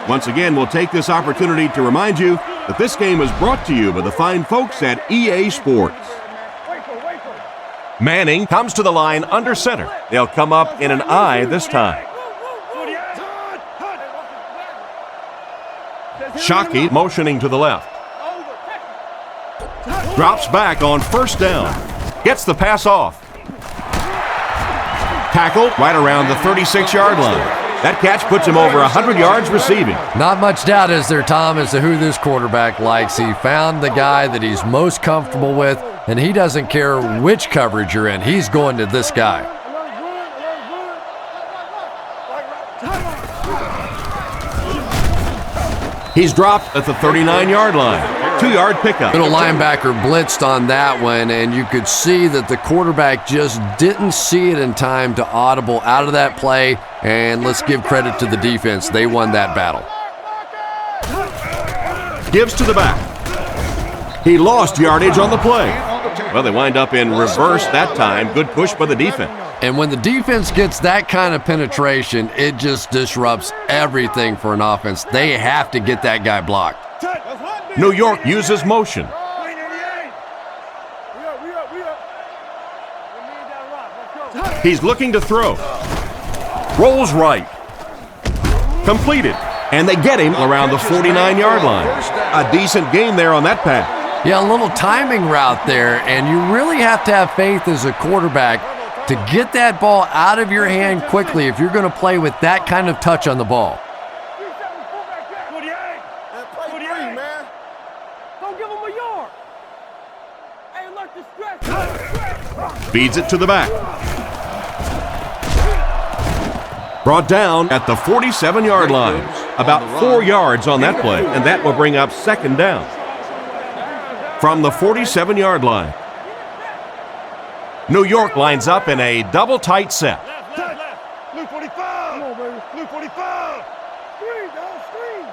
Once again, we'll take this opportunity to remind you that this game is brought to you by the fine folks at EA Sports. Manning comes to the line under center. They'll come up in an I this time. Shockey motioning to the left. Drops back on first down. Gets the pass off. Tackled right around the 36-yard line. That catch puts him over 100 yards receiving. Not much doubt, is there, Tom, as to who this quarterback likes. He found the guy that he's most comfortable with, and he doesn't care which coverage you're in. He's going to this guy. He's dropped at the 39-yard line. 2-yard pickup. Little linebacker blitzed on that one, and you could see that the quarterback just didn't see it in time to audible out of that play, and let's give credit to the defense. They won that battle. Gives to the back. He lost yardage on the play. Well, they wind up in reverse that time. Good push by the defense. And when the defense gets that kind of penetration, it just disrupts everything for an offense. They have to get that guy blocked. New York uses motion. He's looking to throw. Rolls right. Completed. And they get him around the 49-yard line. A decent gain there on that pass. Yeah, a little timing route there, and you really have to have faith as a quarterback to get that ball out of your hand quickly if you're going to play with that kind of touch on the ball. Feeds it to the back. Brought down at the 47-yard line. About 4 yards on that play, and that will bring up second down. From the 47-yard line, New York lines up in a double tight set. Blue 45. Come on, baby. Blue 45. Screen, dog. Screen.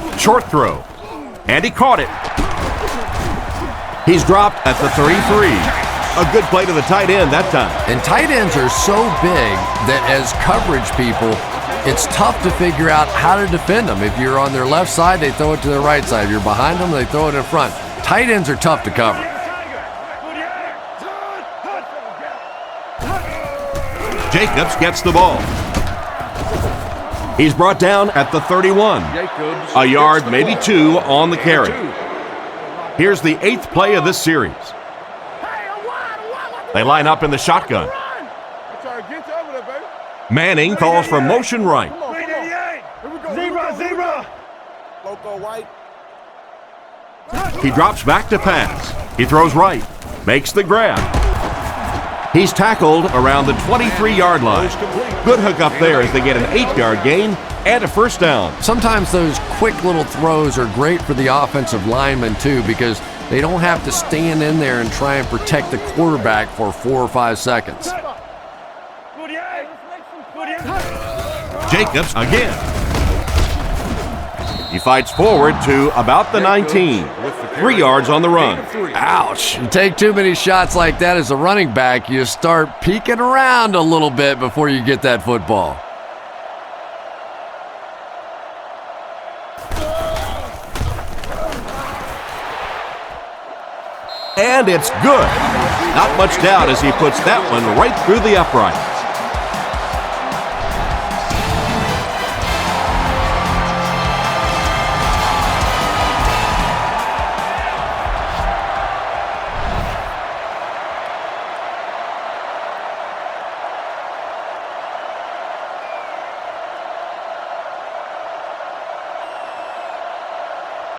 Screen. Short throw, and he caught it. He's dropped at the 33. A good play to the tight end that time. And tight ends are so big that as coverage people, it's tough to figure out how to defend them. If you're on their left side, they throw it to their right side. If you're behind them, they throw it in front. Tight ends are tough to cover. Jacobs gets the ball. He's brought down at the 31. A yard, maybe two, on the carry. Here's the 8th play of this series. They line up in the shotgun. Manning calls for motion right. Zebra. Loco White. He drops back to pass. He throws right. Makes the grab. He's tackled around the 23-yard line. Good hook up there as they get an 8-yard gain and a first down. Sometimes those quick little throws are great for the offensive linemen too, because they don't have to stand in there and try and protect the quarterback for 4 or 5 seconds. Jacobs again. He fights forward to about the 19. 3 yards on the run. Ouch. You take too many shots like that as a running back, you start peeking around a little bit before you get that football. And it's good. Not much doubt as he puts that one right through the upright.